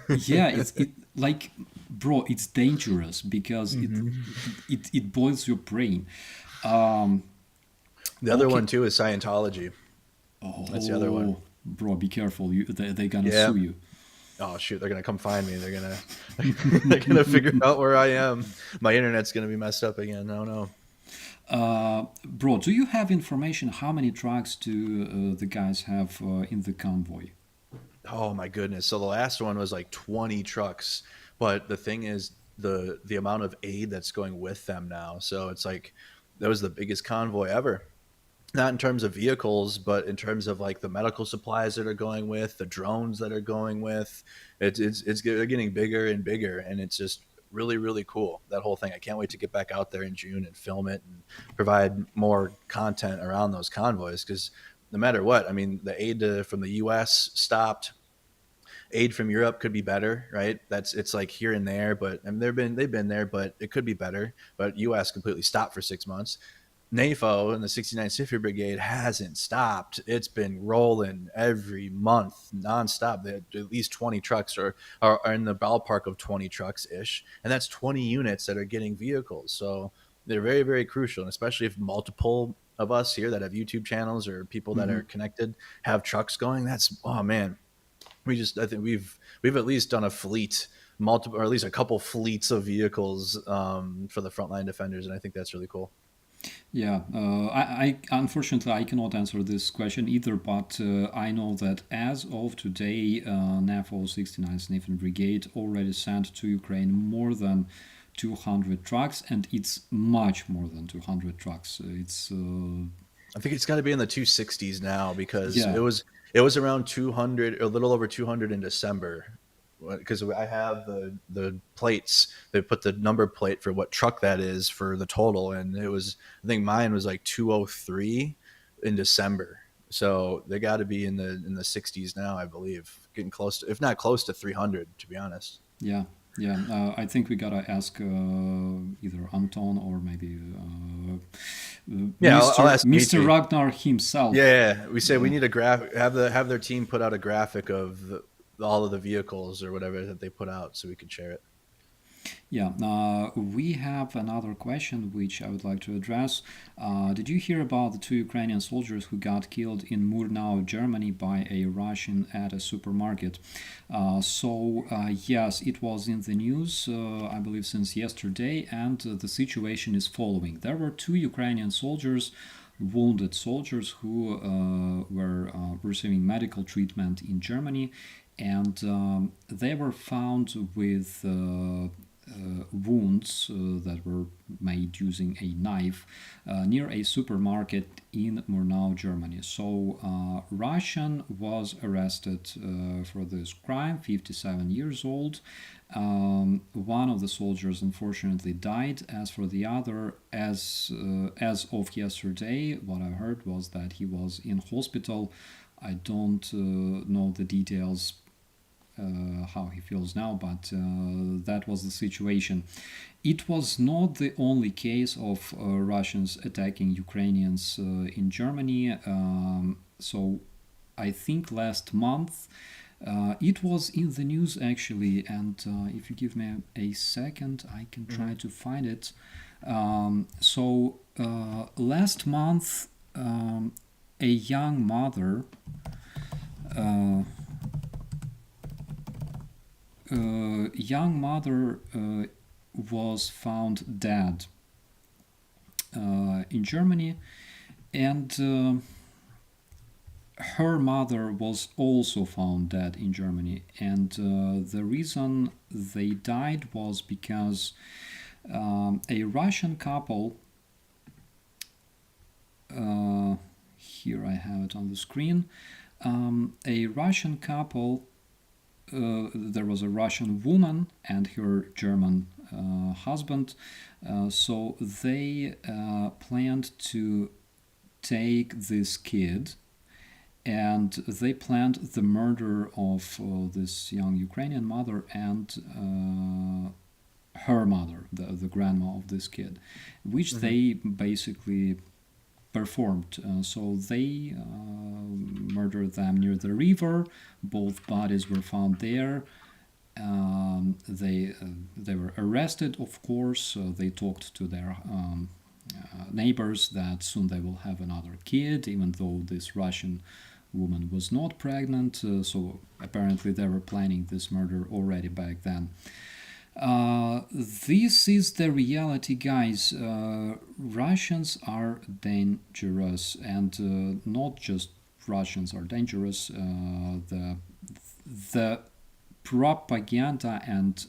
yeah, it like, bro, it's dangerous because it boils your brain. Um, The other one okay. too is Scientology. That's the other one. Oh, bro, be careful. They're gonna Yeah. sue you. Oh shoot, they're gonna come find me. They're gonna they're gonna figure out where I am. My internet's gonna be messed up again. No, no. Bro, do you have information? How many trucks do the guys have in the convoy? Oh my goodness. So the last one was like 20 trucks, but the thing is the amount of aid that's going with them now. So it's like that was the biggest convoy ever. Not in terms of vehicles, but in terms of like the medical supplies that are going with, the drones that are going with. It's they're getting bigger and bigger, and it's just really cool, that whole thing. I can't wait to get back out there in June and film it and provide more content around those convoys, because no matter what, I mean, the aid from the U.S. stopped. Aid from Europe could be better, right? It's like here and there, but I mean, they've been there, but it could be better. But U.S. completely stopped for 6 months. NAFO and the 69th Civic Brigade hasn't stopped. It's been rolling every month nonstop. They at least 20 trucks are in the ballpark of 20 trucks ish. And that's 20 units that are getting vehicles. So they're very crucial. And especially if multiple of us here that have YouTube channels or people that Hmm. are connected have trucks going, that's, oh man, I think we've at least done a fleet, multiple, or at least a couple fleets of vehicles for the frontline defenders. And I think that's really cool. Yeah, I unfortunately I cannot answer this question either, but I know that as of today, NAFO 69th Nathan Brigade already sent to Ukraine more than 200 trucks, and it's much more than 200 trucks. It's I think it's got to be in the 260s now, because yeah. it was around 200, a little over 200 in December, because I have the plates. They put the number plate for what truck that is for the total, and it was, I think mine was like 203 in December. So they got to be in the 60s now, I believe, getting close to, if not close to 300, to be honest. Yeah. Yeah, I think we gotta ask either Anton or maybe Yeah, I'll ask Mr. Dmitry. Ragnar himself. Yeah, we said we Yeah. need a have their team put out a graphic of all of the vehicles or whatever that they put out so we could share it. Yeah, we have another question which I would like to address. Did you hear about the two Ukrainian soldiers who got killed in Murnau, Germany, by a Russian at a supermarket? Yes, it was in the news, I believe, since yesterday, and the situation is following. There were two Ukrainian soldiers, wounded soldiers, who were receiving medical treatment in Germany, and they were found with wounds that were made using a knife near a supermarket in Murnau, Germany. So, Russian was arrested for this crime, 57 years old. One of the soldiers unfortunately died. As for the other, as of yesterday, what I heard was that he was in hospital. I don't know the details how he feels now, but that was the situation. It was not the only case of Russians attacking Ukrainians in Germany. So I think last month it was in the news actually, and if you give me a second, I can try to find it. Last month, a young mother. Uh, Young mother was found dead in Germany, and her mother was also found dead in Germany. And the reason they died was because a Russian couple, here I have it on the screen, a Russian couple, there was a Russian woman and her German husband. So they planned to take this kid, and they planned the murder of this young Ukrainian mother and her mother, the grandma of this kid, which they basically performed. So they murdered them near the river. Both bodies were found there. They were arrested, of course. They talked to their neighbors that soon they will have another kid, even though this Russian woman was not pregnant. So apparently they were planning this murder already back then. This is the reality, guys. Russians are dangerous, and not just Russians are dangerous. The propaganda and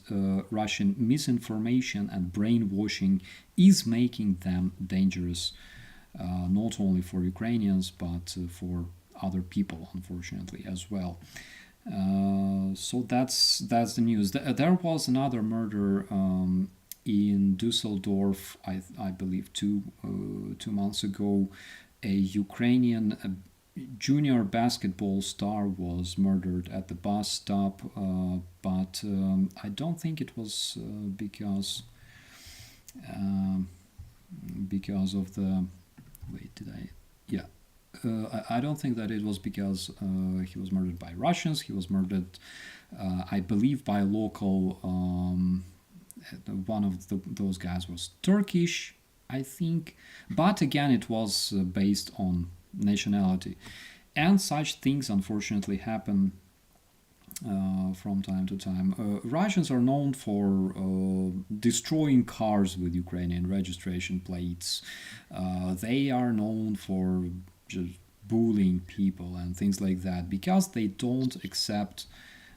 Russian misinformation and brainwashing is making them dangerous, not only for Ukrainians but for other people, unfortunately, as well. So that's the news. There was another murder in Dusseldorf, I believe 2 months ago. A Ukrainian junior basketball star was murdered at the bus stop, but I don't think it was because of the wait did I yeah I don't think that it was because he was murdered by Russians. He was murdered, I believe, by local. One of those guys was Turkish, I think. But again, it was based on nationality. And such things unfortunately happen from time to time. Russians are known for destroying cars with Ukrainian registration plates. They are known for just bullying people and things like that because they don't accept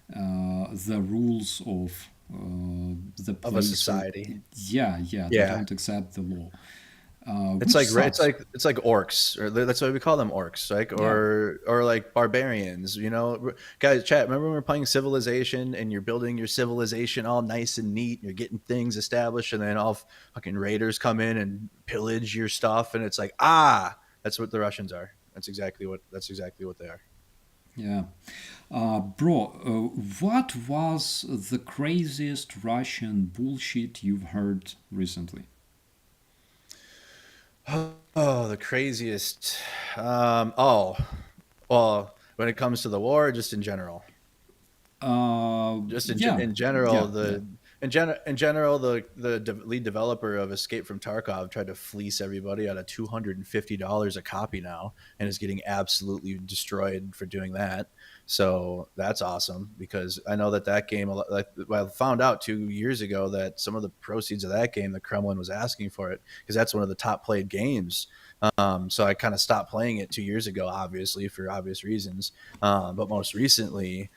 the rules of the Of a place. society. Yeah, they Yeah. don't accept the law, It's which like sucks. it's like orcs, or that's why we call them orcs, like Yeah, or like barbarians. You know, guys, chat. Remember when we were playing Civilization, and you're building your civilization all nice and neat, and you're getting things established, and then all fucking raiders come in and pillage your stuff, and it's like, that's what the Russians are. That's exactly what they are. Yeah. Bro, what was the craziest Russian bullshit you've heard recently? Oh, the craziest. Oh, well, when it comes to the war, just in general. Just Yeah, in general, yeah, yeah. in general, lead developer of Escape from Tarkov tried to fleece everybody out of $250 a copy now, and is getting absolutely destroyed for doing that. So that's awesome because I know that game. Like, well, I found out 2 years ago that some of the proceeds of that game, the Kremlin was asking for it because that's one of the top played games. So I kind of stopped playing it 2 years ago, obviously for obvious reasons. But most recently,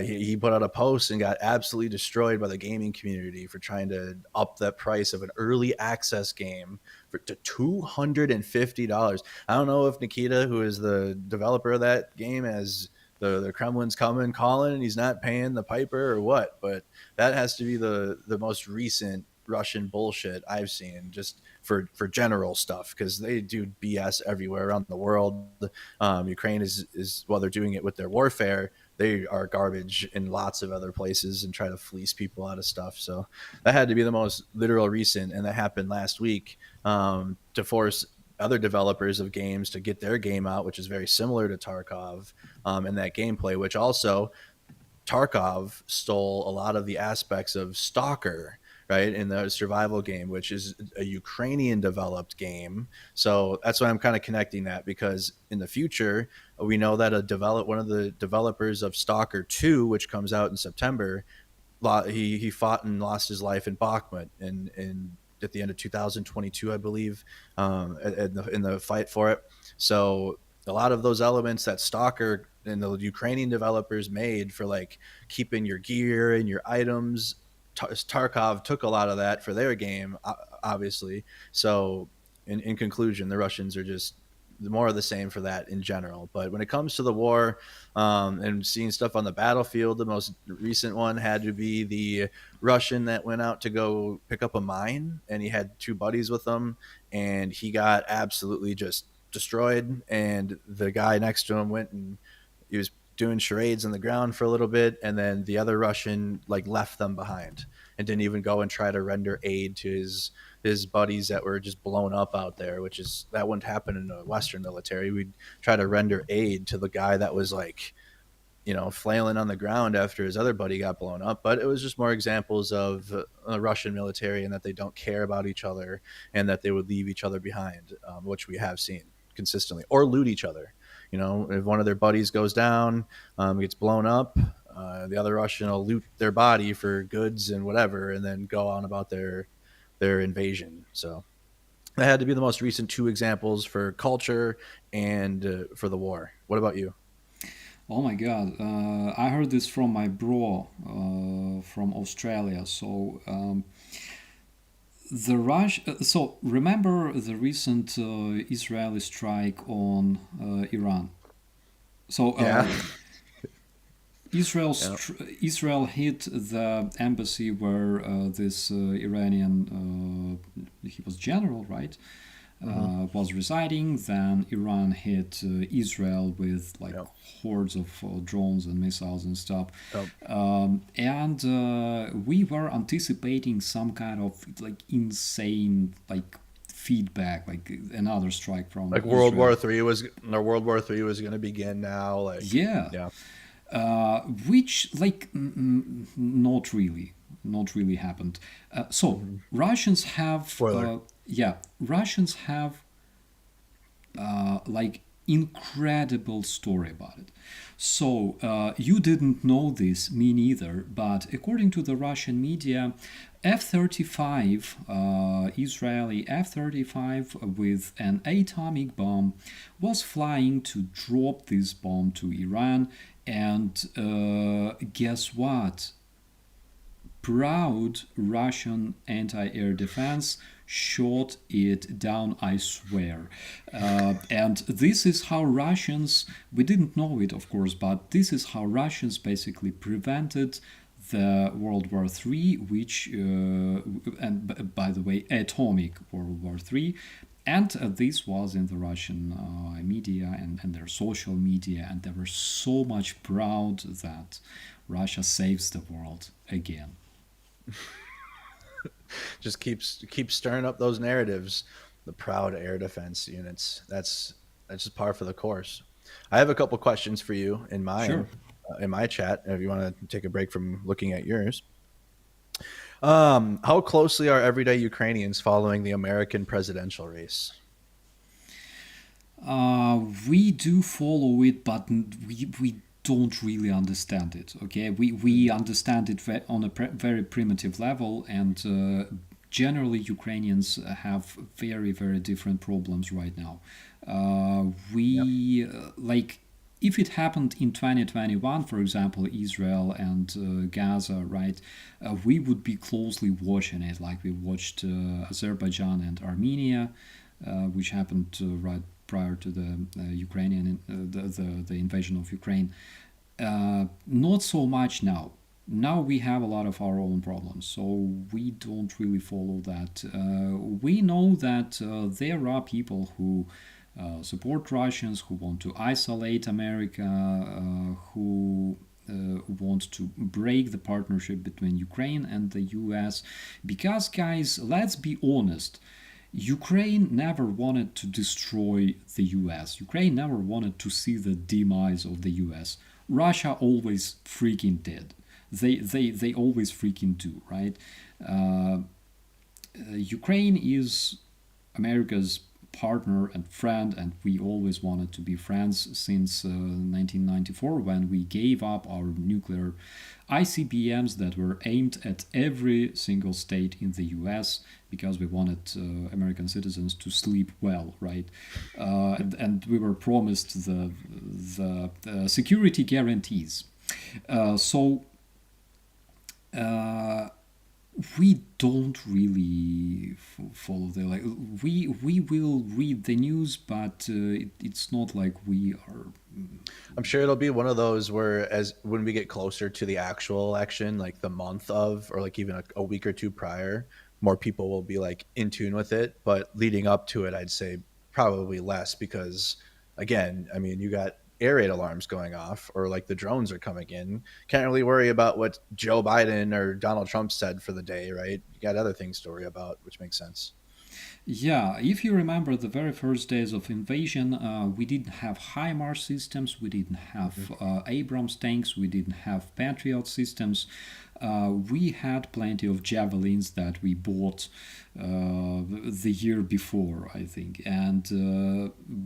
he put out a post and got absolutely destroyed by the gaming community for trying to up the price of an early access game to $250. I don't know if Nikita, who is the developer of that game, has the Kremlin's coming calling and he's not paying the piper or what, but that has to be the most recent Russian bullshit I've seen, just for general stuff, because they do BS everywhere around the world. Ukraine is while they're doing it with their warfare, they are garbage in lots of other places and try to fleece people out of stuff. So that had to be the most literal recent, and that happened last week, to force other developers of games to get their game out, which is very similar to Tarkov, in that gameplay, which also Tarkov stole a lot of the aspects of Stalker, right, in the survival game, which is a Ukrainian developed game. So that's why I'm kind of connecting that, because in the future we know that one of the developers of Stalker 2, which comes out in September, he fought and lost his life in Bakhmut in at the end of 2022, I believe, in the fight for it. So a lot of those elements that Stalker and the Ukrainian developers made for like keeping your gear and your items, Tarkov took a lot of that for their game, obviously. So in conclusion, the Russians are just more of the same for that in general. But when it comes to the war, and seeing stuff on the battlefield, the most recent one had to be the Russian that went out to go pick up a mine, and he had two buddies with him, and he got absolutely just destroyed. And the guy next to him went and he was doing charades on the ground for a little bit, and then the other Russian like left them behind and didn't even go and try to render aid to his buddies that were just blown up out there, which is that wouldn't happen in the Western military. We'd try to render aid to the guy that was like, flailing on the ground after his other buddy got blown up. But it was just more examples of the Russian military, and that they don't care about each other, and that they would leave each other behind, which we have seen consistently, or loot each other. If one of their buddies goes down, gets blown up, the other Russian will loot their body for goods and whatever, and then go on about their invasion. So that had to be the most recent two examples for culture and for the war. What about you? Oh my god, I heard this from my bro from Australia. So remember the recent Israeli strike on Iran. So Yeah. Yeah. Israel hit the embassy where this Iranian he was general, right? Mm-hmm. Was residing. Then Iran hit Israel with like Yep. hordes of drones and missiles and stuff. Yep. And we were anticipating some kind of like insane like feedback, like another strike from Like Israel. World War Three was going to begin now. Like, Yeah, yeah. which like not really happened. So Mm-hmm. Russians have Spoiler. yeah, Russians have like incredible story about it. So you didn't know this, me neither, but according to the Russian media, F-35, Israeli F-35 with an atomic bomb was flying to drop this bomb to Iran, and guess what? Proud Russian anti-air defense shot it down, I swear. And this is how Russians, we didn't know it, of course, but this is how Russians basically prevented the World War III, which, and by the way, atomic World War III, And this was in the Russian media and their social media, and they were so much proud that Russia saves the world again. Just keeps stirring up those narratives. The proud air defense units. That's just par for the course. I have a couple questions for you Sure. in my chat. If you want to take a break from looking at yours, how closely are everyday Ukrainians following the American presidential race? We do follow it, but we don't really understand it. Okay, we understand it on a very primitive level, and generally Ukrainians have very different problems right now. Yep. We like if it happened in 2021, for example, Israel and Gaza, right, we would be closely watching it like we watched Azerbaijan and Armenia, which happened right prior to the Ukrainian the invasion of Ukraine. Not so much now. Now we have a lot of our own problems, so we don't really follow that. We know that there are people who support Russians, who want to isolate America, who want to break the partnership between Ukraine and the US. Because, guys, let's be honest, Ukraine never wanted to destroy the US. Ukraine never wanted to see the demise of the US. Russia always freaking did. They always freaking do, right? Uh, Ukraine is America's partner and friend, and we always wanted to be friends since 1994 when we gave up our nuclear ICBMs that were aimed at every single state in the US because we wanted American citizens to sleep well, right? And we were promised the security guarantees. So uh, we don't really follow the like we will read the news, but it's not like we are. I'm sure it'll be one of those where, as when we get closer to the actual election, like the month of, or like even a week or two prior, more people will be like in tune with it. But leading up to it, I'd say probably less because, again, I mean, you got air raid alarms going off, or like the drones are coming in. Can't really worry about what Joe Biden or Donald Trump said for the day, right? You got other things to worry about, which makes sense. Yeah, if you remember the very first days of invasion, we didn't have HIMARS systems, we didn't Hmm. have Abrams tanks, we didn't have Patriot systems. We had plenty of javelins that we bought the year before, I think. And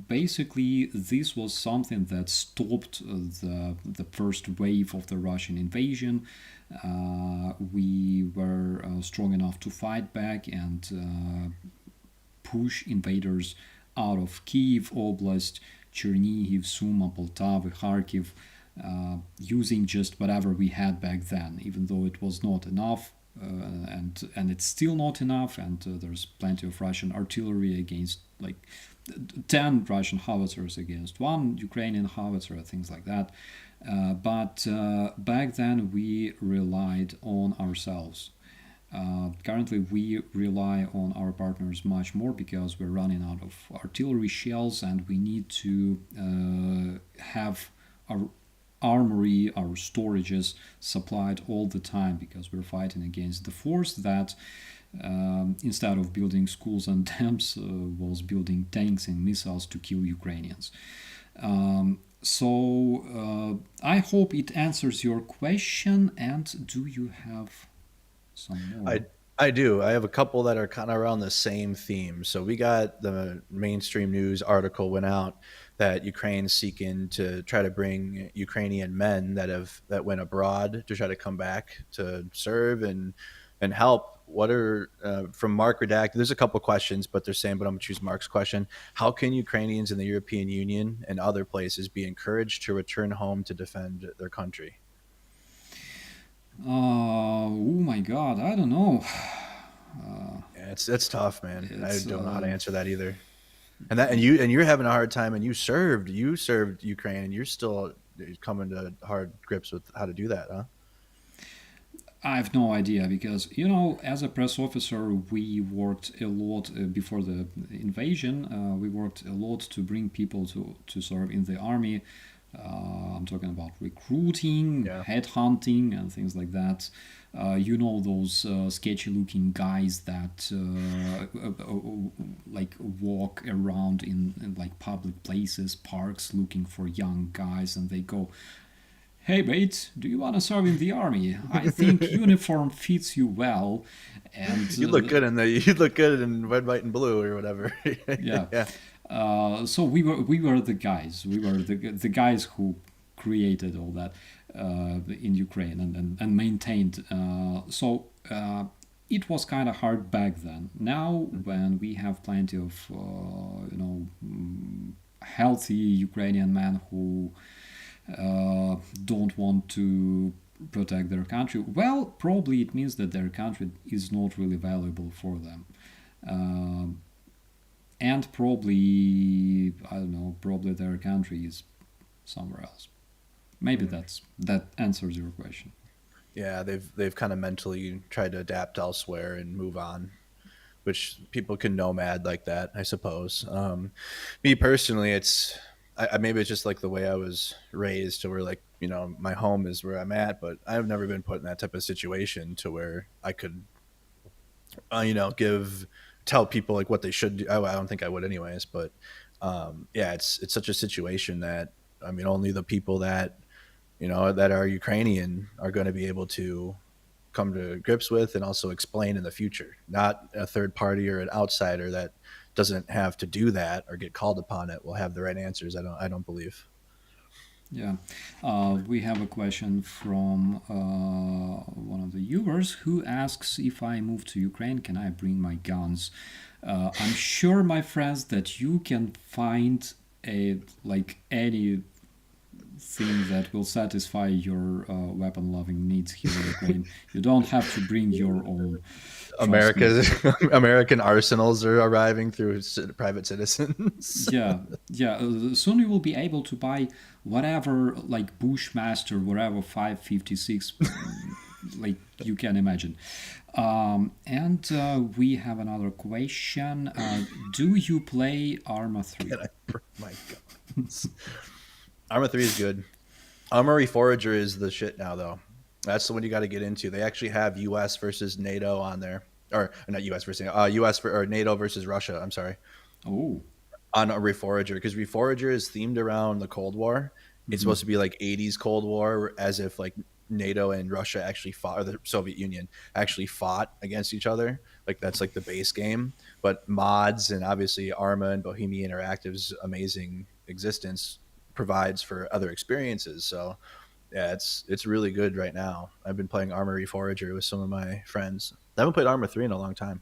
basically, this was something that stopped the first wave of the Russian invasion. We were strong enough to fight back and push invaders out of Kiev Oblast, Chernihiv, Suma, Poltava, Kharkiv, using just whatever we had back then, even though it was not enough. And it's still not enough, and there's plenty of Russian artillery against like 10 Russian howitzers against one Ukrainian howitzer, things like that. But back then we relied on ourselves. Currently, we rely on our partners much more because we're running out of artillery shells and we need to have our armory, our storages supplied all the time because we're fighting against the force that, instead of building schools and dams, was building tanks and missiles to kill Ukrainians. I hope it answers your question. And do you have some more? I I do. I have a couple that are kind of around the same theme. So we got the mainstream news article went out that Ukraine's seeking to try to bring Ukrainian men that went abroad to try to come back to serve and help. What are from Mark Redact? There's a couple questions, but they're saying, but I'm gonna choose Mark's question. How can Ukrainians in the European Union and other places be encouraged to return home to defend their country? Oh my God, I don't know. Yeah, it's tough, man. I It's don't know how to answer that either. And you're having a hard time, and you served Ukraine, and you're still coming to hard grips with how to do that, huh? I have no idea because, as a press officer, we worked a lot before the invasion. We worked a lot to bring people to serve in the army. I'm talking about recruiting, Yeah. headhunting, and things like that. Those sketchy looking guys that like walk around in like public places, parks, looking for young guys, and they go, "Hey mate, do you want to serve in the army? I think uniform fits you well." And You look good in red, white, and blue or whatever. yeah, Yeah. so we were the guys. We were the guys who created all that in Ukraine and maintained. It was kind of hard back then. Now, when we have plenty of healthy Ukrainian men who don't want to protect their country, well, probably it means that their country is not really valuable for them. Um and probably, I don't know, probably their country is somewhere else. Maybe Mm. that answers your question. Yeah, they've kind of mentally tried to adapt elsewhere and move on, which people can nomad like that, I suppose. Me personally, maybe it's just like the way I was raised, to where, like, my home is where I'm at, but I've never been put in that type of situation to where I could, give tell people like what they should do. I don't think I would anyways, but yeah, it's such a situation that, I mean, only the people that that are Ukrainian are going to be able to come to grips with and also explain in the future. Not a third party or an outsider that doesn't have to do that or get called upon it will have the right answers. I don't believe. Yeah. We have a question from one of the viewers who asks, if I move to Ukraine, can I bring my guns? I'm sure, my friends, that you can find any thing that will satisfy your weapon loving needs here in Ukraine. You don't have to bring your own. Trust me. America's American arsenals are arriving through private citizens. Yeah, yeah. Soon you will be able to buy whatever, like Bushmaster, whatever 556, like you can imagine. And we have another question. Do you play Arma 3? And my God, Arma 3 is good. Armory Forager is the shit now, though. That's the one you got to get into. They actually have U.S. versus NATO on there, or not U.S. versus U.S. or NATO versus Russia. I'm sorry, Oh. on a Reforager, because Reforager is themed around the Cold War. It's Mm-hmm. supposed to be like 80s Cold War, as if like NATO and Russia actually fought, or the Soviet Union actually fought against each other. Like, that's like the base game. But mods and obviously Arma and Bohemia Interactive's amazing existence provides for other experiences. So yeah, it's really good right now. I've been playing Armory Forager with some of my friends. I haven't played Arma 3 in a long time.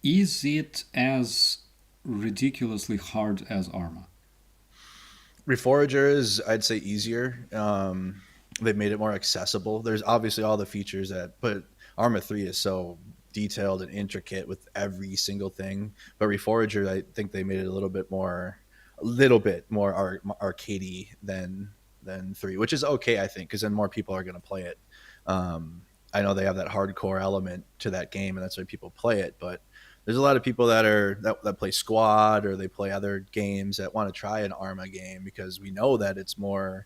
Is it as ridiculously hard as Arma? Reforager is, I'd say, easier. They've made it more accessible. There's obviously all the features but Arma 3 is so detailed and intricate with every single thing. But Reforager, I think they made it a little bit more arcadey than 3, which is okay, I think, because then more people are going to play it. I know they have that hardcore element to that game, and that's why people play it. But there's a lot of people that play Squad, or they play other games, that want to try an Arma game, because we know that it's more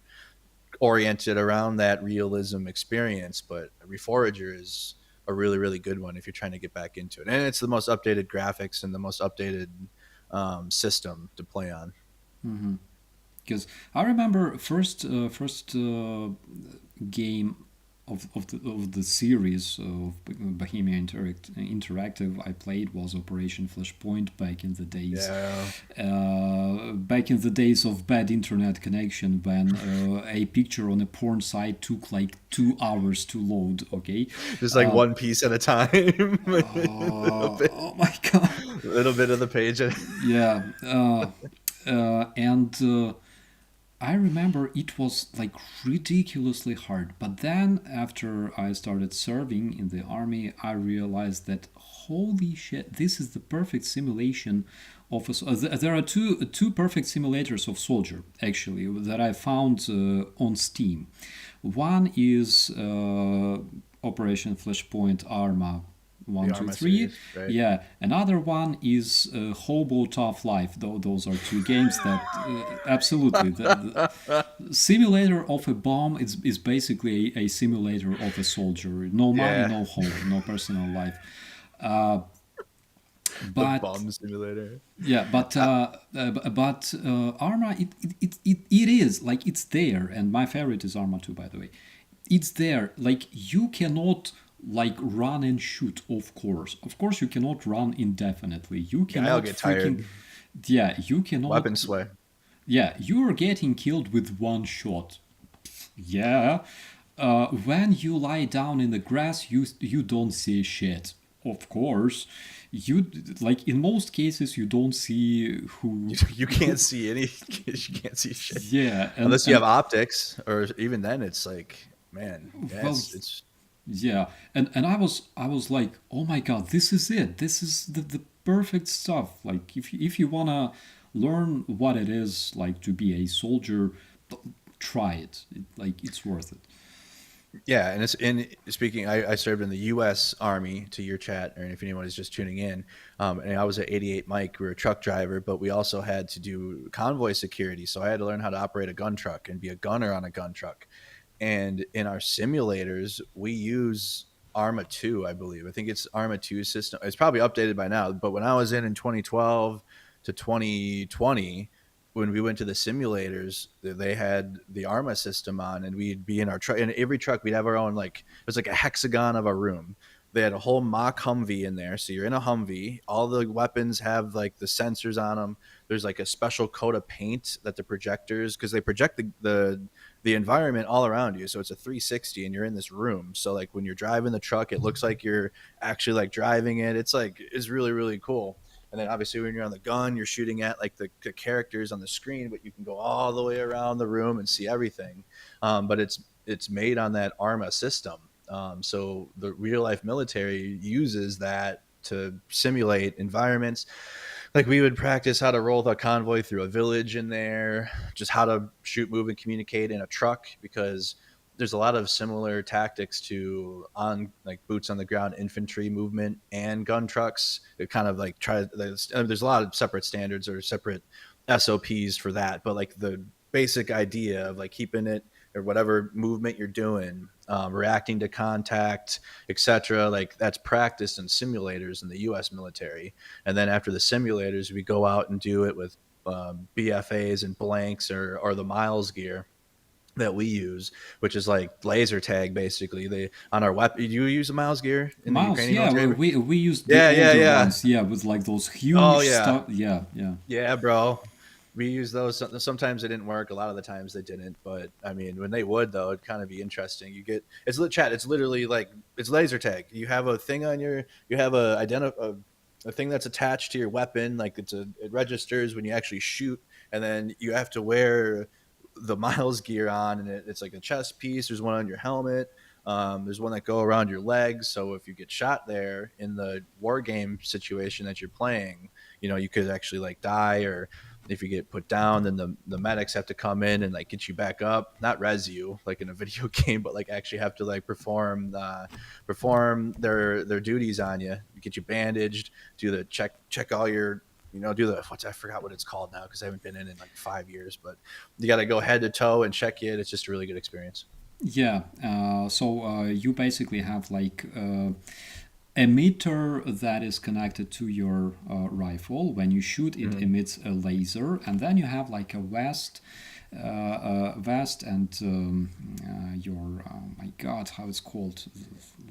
oriented around that realism experience. But Reforager is a really, really good one if you're trying to get back into it, and it's the most updated graphics and the most updated system to play on. Mm-hmm. Because I remember first game of the series of Bohemia Interactive I played was Operation Flashpoint back in the days. Yeah, Back in the days of bad internet connection, when a picture on a porn site took like 2 hours to load. Okay. just like Uh, one piece at a time. oh my god. Little bit of the page. Yeah. And I remember it was like ridiculously hard. But then after I started serving in the army, I realized that holy shit, this is the perfect simulation of there are two perfect simulators of soldier actually that I found on Steam. One is Operation Flashpoint Arma The 1, 2, 3. Arma series, right? Yeah, another one is Hobo Tough Life. Though those are two games that absolutely the simulator of a bomb is basically a simulator of a soldier. No money, Yeah, no home, no personal life. Uh, the but bomb simulator. yeah, Arma, it is like it's there, and my favorite is Arma 2, by the way. It's there. Like you cannot like run and shoot. Of course, you cannot run indefinitely. You Yeah, I'll cannot get freaking. tired. Yeah, you cannot. Weapon sway. Yeah, you are getting killed with one shot. Yeah. When you lie down in the grass, you don't see shit. Of course, you like in most cases you don't see who. You can't see any. You can't see shit Yeah, unless you have optics, or even then, it's like, man, yeah, well, it's yeah, and I was like, oh my god, this is it. This is the perfect stuff. Like if you wanna learn what it is like to be a soldier, try it. Like it's worth it. yeah, and it's in speaking. I served in the U.S. Army, to your chat, or if anyone is just tuning in. And I was at 88 Mike. We were a truck driver, but we also had to do convoy security. So I had to learn how to operate a gun truck and be a gunner on a gun truck. And in our simulators, we use Arma 2, I believe. I think it's Arma 2 system. It's probably updated by now, but when I was in 2012 to 2020, when we went to the simulators, they had the Arma system on, and we'd be in our truck. In every truck, we'd have our own, like, it was like a hexagon of a room. They had a whole mock Humvee in there. So you're in a Humvee. All the weapons have like the sensors on them. There's like a special coat of paint that the projectors, because they project the environment all around you. So it's a 360 and you're in this room. So like when you're driving the truck, it looks like you're actually like driving it. It's really, really cool. And then obviously when you're on the gun, you're shooting at like the characters on the screen, but you can go all the way around the room and see everything. But it's made on that Arma system. So the real life military uses that to simulate environments. Like we would practice how to roll the convoy through a village in there, just how to shoot, move, and communicate in a truck, because there's a lot of similar tactics to on like boots on the ground infantry movement and gun trucks. It kind of like there's a lot of separate standards or separate SOPs for that, but like the basic idea of like keeping it, or whatever movement you're doing, reacting to contact, etc. Like that's practiced in simulators in the U.S. military. And then after the simulators, we go out and do it with BFAs and blanks, or the Miles gear that we use, which is like laser tag basically. They on our weapon. Do you use the Miles gear in the Mouse, Ukrainian yeah, military? we used the Yeah, yeah, older yeah. ones, yeah, with like those Oh huge yeah. stuff. Yeah, yeah. Yeah, bro. We use those. Sometimes they didn't work. A lot of the times they didn't. But I mean, when they would, though, it'd kind of be interesting. You get chat. It's literally like it's laser tag. You have a thing on you have a thing that's attached to your weapon. Like it registers when you actually shoot, and then you have to wear the Miles gear on, and it's like a chest piece. There's one on your helmet. There's one that go around your legs. So if you get shot there in the war game situation that you're playing, you could actually like die, or if you get put down, then the medics have to come in and like get you back up, not res you like in a video game, but like actually have to like perform their duties on you, get you bandaged, do the check all your, do the I forgot what it's called now because I haven't been in like 5 years, but you got to go head to toe and check it. It's just a really good experience. Yeah, so you basically have like a meter that is connected to your rifle. When you shoot, it emits a laser, and then you have like a vest and your my God, how it's called,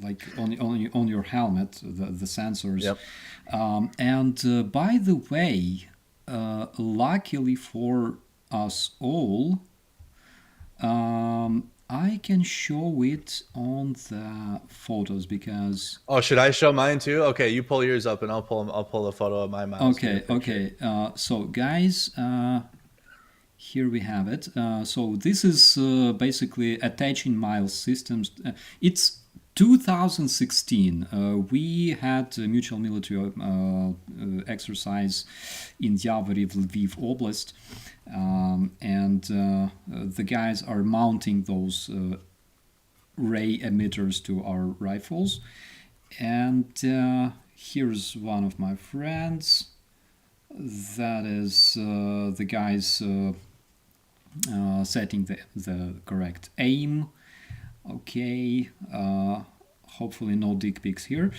like on your helmet, the sensors. Yep. And by the way, luckily for us all, I can show it on the photos because. Oh, should I show mine too? Okay, you pull yours up and I'll pull a photo of my Miles gear Okay, picture. okay. So, guys, here we have it. So this is basically attaching Miles systems. It's 2016. We had a mutual military exercise in Yavoriv, Lviv Oblast, and the guys are mounting those ray emitters to our rifles. And here's one of my friends. That is the guy's setting the correct aim. Okay. Hopefully no dick pics here.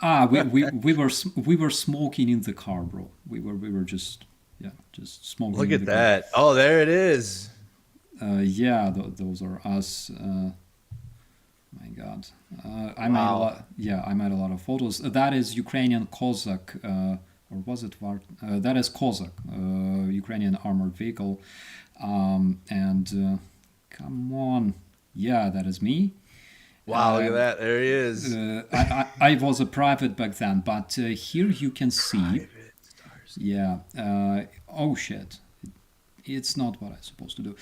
We were smoking in the car, bro. We were just just smoking Look in at the car. that. Oh, there it is. Yeah, those are us. My God, I made a Wow. lot. Yeah, I made a lot of photos. That is Ukrainian Cossack, or was it Var? That is Cossack, Ukrainian armored vehicle. And come on, yeah, that is me. Wow, look Uh, at that. There he is. I was a private back then, but here you can see. Private Starsky. Yeah. Oh shit! It's not what I'm supposed to do.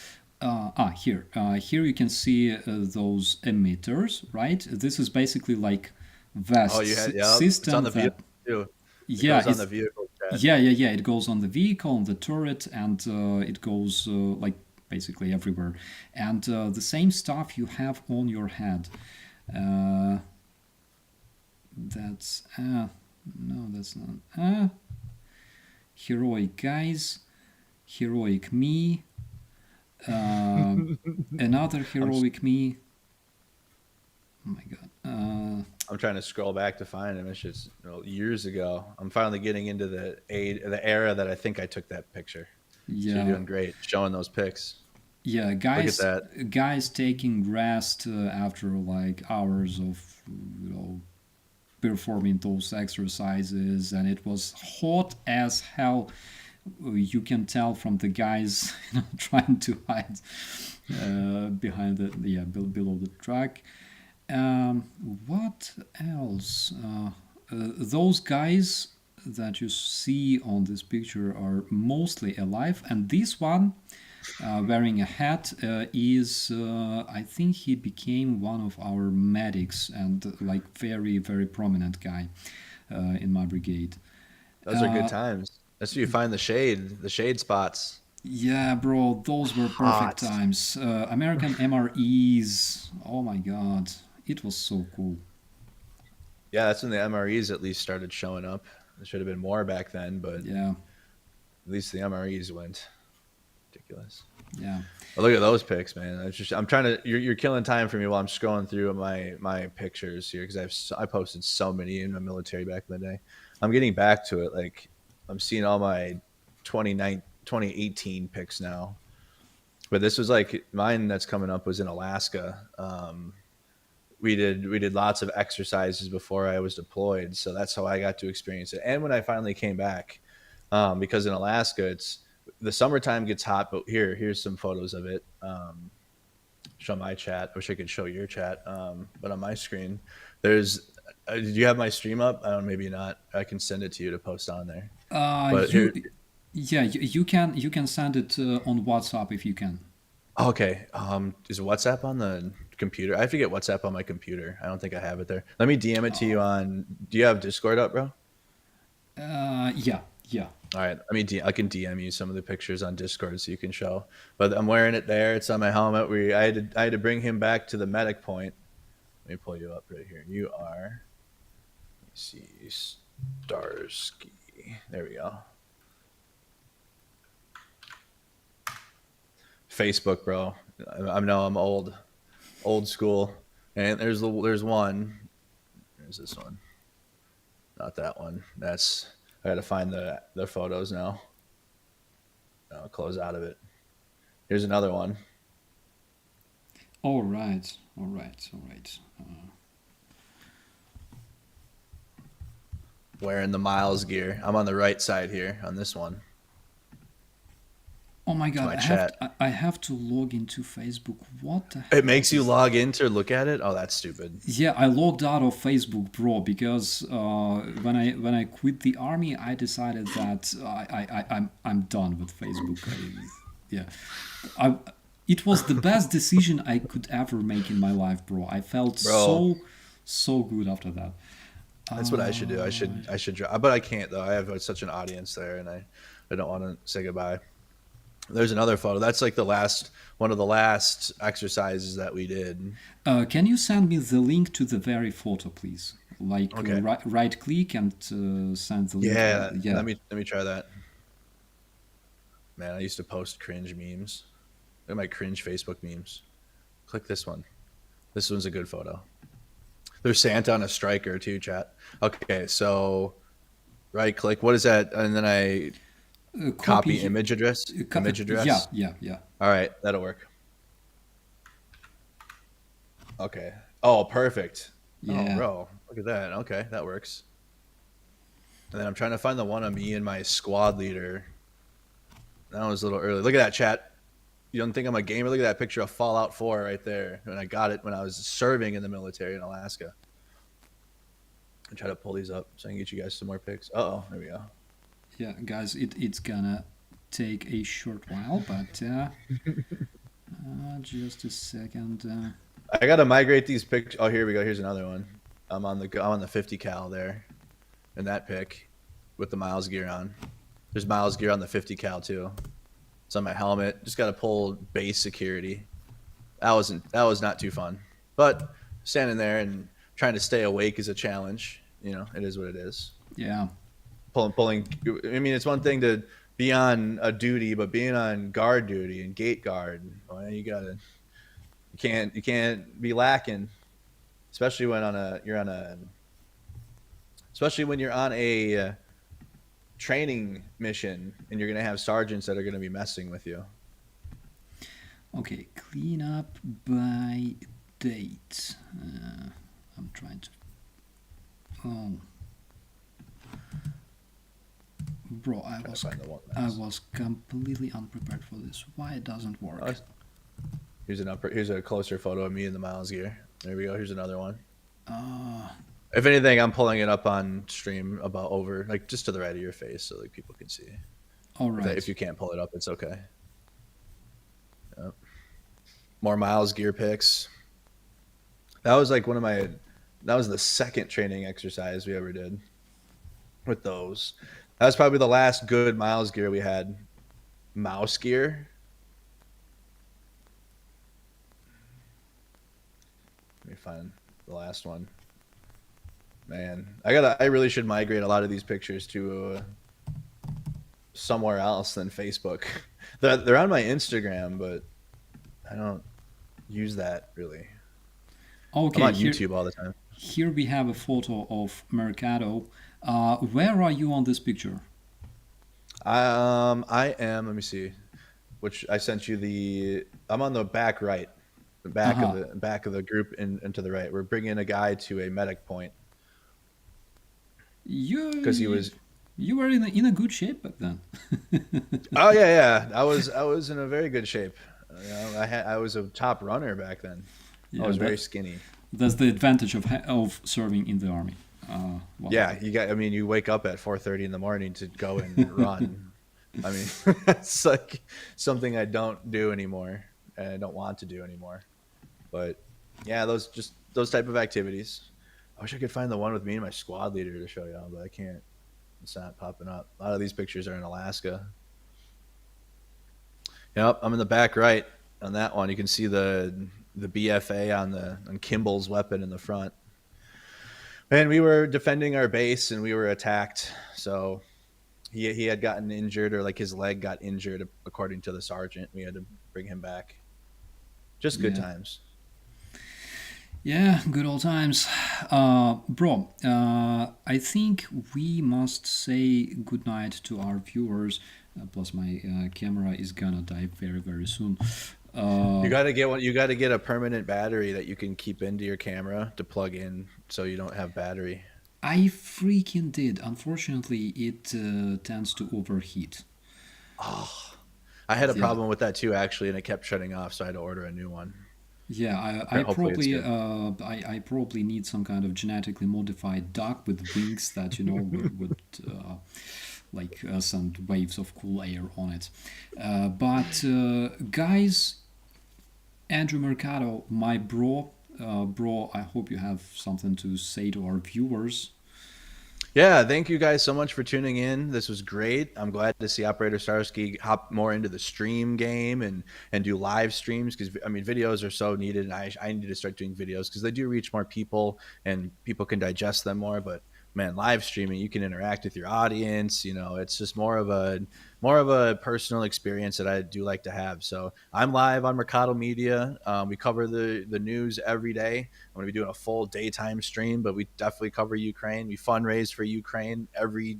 Here. Here you can see those emitters, right? This is basically like Oh, vast you had, yep. It's on system the that, vehicle too. It yeah, goes on the it's vehicle chat. yeah. It goes on the vehicle, on the turret, and it goes like basically everywhere. And the same stuff you have on your head. Uh, that's no, that's not. Heroic guys, heroic me, uh, another I'm heroic me. Oh my god. I'm trying to scroll back to find him. It's just years ago. I'm finally getting into the era that I think I took that picture. So you're Yeah, doing great showing those pics. yeah. Look at Guys, that. guys taking rest after like hours of performing those exercises, and it was hot as hell. You can tell from the guys trying to hide behind below the truck. Um, what else? Those guys that you see on this picture are mostly alive, and this one wearing a hat is, I think he became one of our medics and like very prominent guy in my brigade. Those are good times. That's where you find the shade spots. Yeah, bro, those were perfect Hot. times. American MREs. Oh my god, it was so cool. Yeah, that's when the MREs at least started showing up. There should have been more back then, but Yeah, at least the MREs went. Ridiculous. yeah. But look at those pics, man. I'm trying to. You're killing time for me while I'm scrolling through my pictures here because I posted so many in the military back in the day. I'm getting back to it. Like I'm seeing all my 2018 pics now. But this was like mine that's coming up was in Alaska. We did lots of exercises before I was deployed, so that's how I got to experience it. And when I finally came back, because in Alaska it's the summertime gets hot. But here's some photos of it. Show my chat. I wish I could show your chat, but on my screen, there's. Did you have my stream up? I don't. Maybe not. I can send it to you to post on there. But You, here, yeah, you can send it on WhatsApp if you can. okay. Is WhatsApp on the computer? I have to get WhatsApp on my computer. I don't think I have it there. Let me DM it to you on. Do you have Discord up, bro? Yeah. All right. I can DM you some of the pictures on Discord so you can show. But I'm wearing it there. It's on my helmet. I had to bring him back to the medic point. Let me pull you up right here. You are. Let me see. Starsky. There we go. Facebook, bro. I know I'm old school. And there's one. There's this one. Not that one. I got to find the photos now. I'll close out of it. Here's another one. All right, all right, all right. Wearing the Miles gear. I'm on the right side here on this one. Oh my It's god, my chat. I have to log into Facebook. What the It hell makes you is? log in to look at it. Oh, that's stupid. Yeah, I logged out of Facebook, bro, because when I quit the army, I decided that I'm done with Facebook. Yeah, I it was the best decision I could ever make in my life, bro. I felt Bro, so good after that. that's what I should do. I should but I can't though. I have such an audience there, and I don't want to say goodbye. There's another photo. That's like the last one of the last exercises that we did. Can you send me the link to the very photo, please? Like Okay. right click and send the link. Yeah. Yeah. Let me try that. Man, I used to post cringe memes. Look at my cringe Facebook memes. Click this one. This one's a good photo. There's Santa on a striker too, chat. Okay, so right click. What is that? And then I copy image address. Image Yeah, address. yeah, yeah. All right, that'll work. Okay. Oh, perfect. Oh, Yeah. bro, look at that. Okay, that works. And then I'm trying to find the one of me and my squad leader. That was a little early. Look at that, chat. You don't think I'm a gamer? Look at that picture of Fallout 4 right there. And I got it when I was serving in the military in Alaska. I try to pull these up so I can get you guys some more pics. Uh-oh, there we go. Yeah, guys, it's gonna take a short while, but just a second. I gotta migrate these pictures. Oh, here we go. Here's another one. I'm on the 50 cal there, in that pic, with the Miles gear on. There's Miles gear on the 50 cal too. It's on my helmet. Just gotta pull base security. That was not too fun, but standing there and trying to stay awake is a challenge. You know, it is what it is. Yeah. Pulling. I mean, it's one thing to be on a duty, but being on guard duty and gate guard, well, you can't be lacking, especially when especially when you're on a training mission and you're gonna have sergeants that are gonna be messing with you. Okay, clean up by date. I'm trying to. Oh, bro, I was completely unprepared for this. Why it doesn't work? Oh, here's a closer photo of me in the Miles gear. There we go. Here's another one. If anything, I'm pulling it up on stream about over like just to the right of your face so like people can see. All right. If you can't pull it up, it's okay. Yep. More Miles gear pics. That was like that was the second training exercise we ever did with those. That was probably the last good Miles gear we had. Mouse gear. Let me find the last one. Man, I really should migrate a lot of these pictures to somewhere else than Facebook. They're on my Instagram, but I don't use that really. Okay, I'm on YouTube all the time. Here we have a photo of Mercado. Where are you on this picture? I am. Let me see. Which I sent you I'm on the back right, the back of the group and to the right. We're bringing a guy to a medic point. Because you were in a good shape back then. Oh yeah. I was in a very good shape. You know, I was a top runner back then. Yeah, I was very skinny. That's the advantage of serving in the army. Well, yeah, you wake up at 4:30 in the morning to go and run. I mean, it's like something I don't do anymore, and I don't want to do anymore. But yeah, those type of activities. I wish I could find the one with me and my squad leader to show y'all, but I can't. It's not popping up. A lot of these pictures are in Alaska. Yep, I'm in the back right on that one. You can see the BFA on Kimball's weapon in the front. And we were defending our base and we were attacked. So he had gotten injured, or like his leg got injured according to the sergeant. We had to bring him back. Just good times. Yeah, good old times. Bro, I think we must say goodnight to our viewers. Plus, my camera is gonna die very, very soon. You gotta get a permanent battery that you can keep into your camera to plug in, so you don't have battery. I freaking did. Unfortunately, it tends to overheat. Oh, I had a problem with that too, actually, and it kept shutting off, so I had to order a new one. Yeah, I probably need some kind of genetically modified duck with wings that would like send waves of cool air on it. But guys, Andrew Mercado, my bro, I hope you have something to say to our viewers. Yeah, thank you guys so much for tuning in. This was great. I'm glad to see Operator Starsky hop more into the stream game and do live streams because I mean videos are so needed, and I need to start doing videos because they do reach more people and people can digest them more. But man, live streaming, you can interact with your audience. You know, it's just more of a personal experience that I do like to have. So I'm live on Mercado Media. We cover the news every day. I'm going to be doing a full daytime stream, but we definitely cover Ukraine. We fundraise for Ukraine every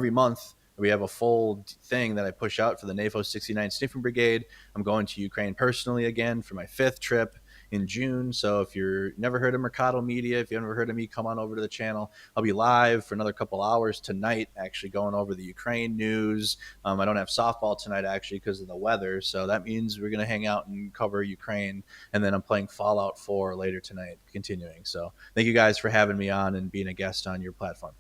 month. We have a full thing that I push out for the NAFO 69 Sniffing Brigade. I'm going to Ukraine personally again for my 5th trip in June. So if you're never heard of Mercado Media, if you've never heard of me, come on over to the channel. I'll be live for another couple hours tonight, actually going over the Ukraine news. I don't have softball tonight actually because of the weather, so that means we're going to hang out and cover Ukraine. And then I'm playing Fallout 4 later tonight, continuing. So thank you guys for having me on and being a guest on your platform.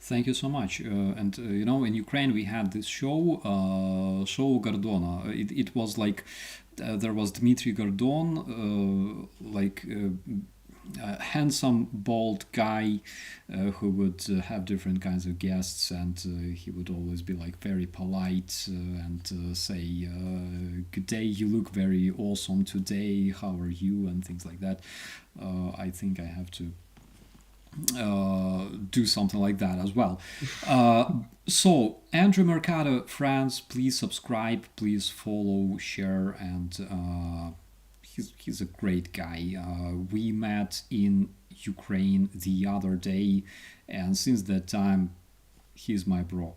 Thank you so much. And you know, in Ukraine we had this show Gordona. It was like there was Dmitry Gordon, a handsome, bald guy who would have different kinds of guests, and he would always be like very polite and say, "Good day, you look very awesome today. How are you?" and things like that. I think I have to do something like that as well. So, Andrew Mercado, friends, please subscribe, please follow, share, and he's a great guy. We met in Ukraine the other day, and since that time, he's my bro.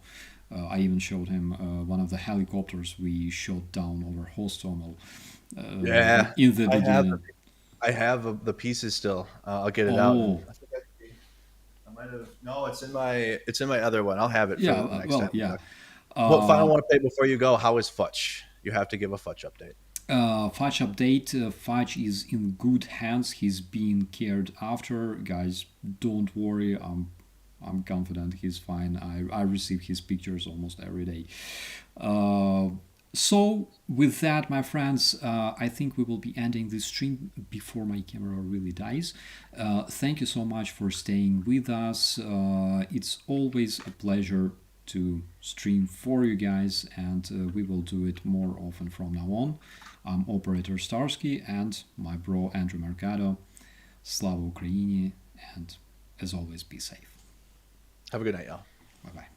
I even showed him one of the helicopters we shot down over Hostomel Yeah, in the I have beginning. I have the pieces still. I'll get it out, and Oh, I might have. No, it's in my other one. I'll have it for yeah, the next time well, we yeah. talk. What Uh, final one update before you go? How is Futch? You have to give a Futch update. Fudge update. Fudge is in good hands. He's being cared after. Guys, don't worry. I'm confident he's fine. I receive his pictures almost every day. Uh, so, with that, my friends, I think we will be ending this stream before my camera really dies. Thank you so much for staying with us. It's always a pleasure to stream for you guys, and we will do it more often from now on. I'm Operator Starsky and my bro Andrew Mercado. Slava Ukraini, and as always, be safe. Have a good night, y'all. Bye bye.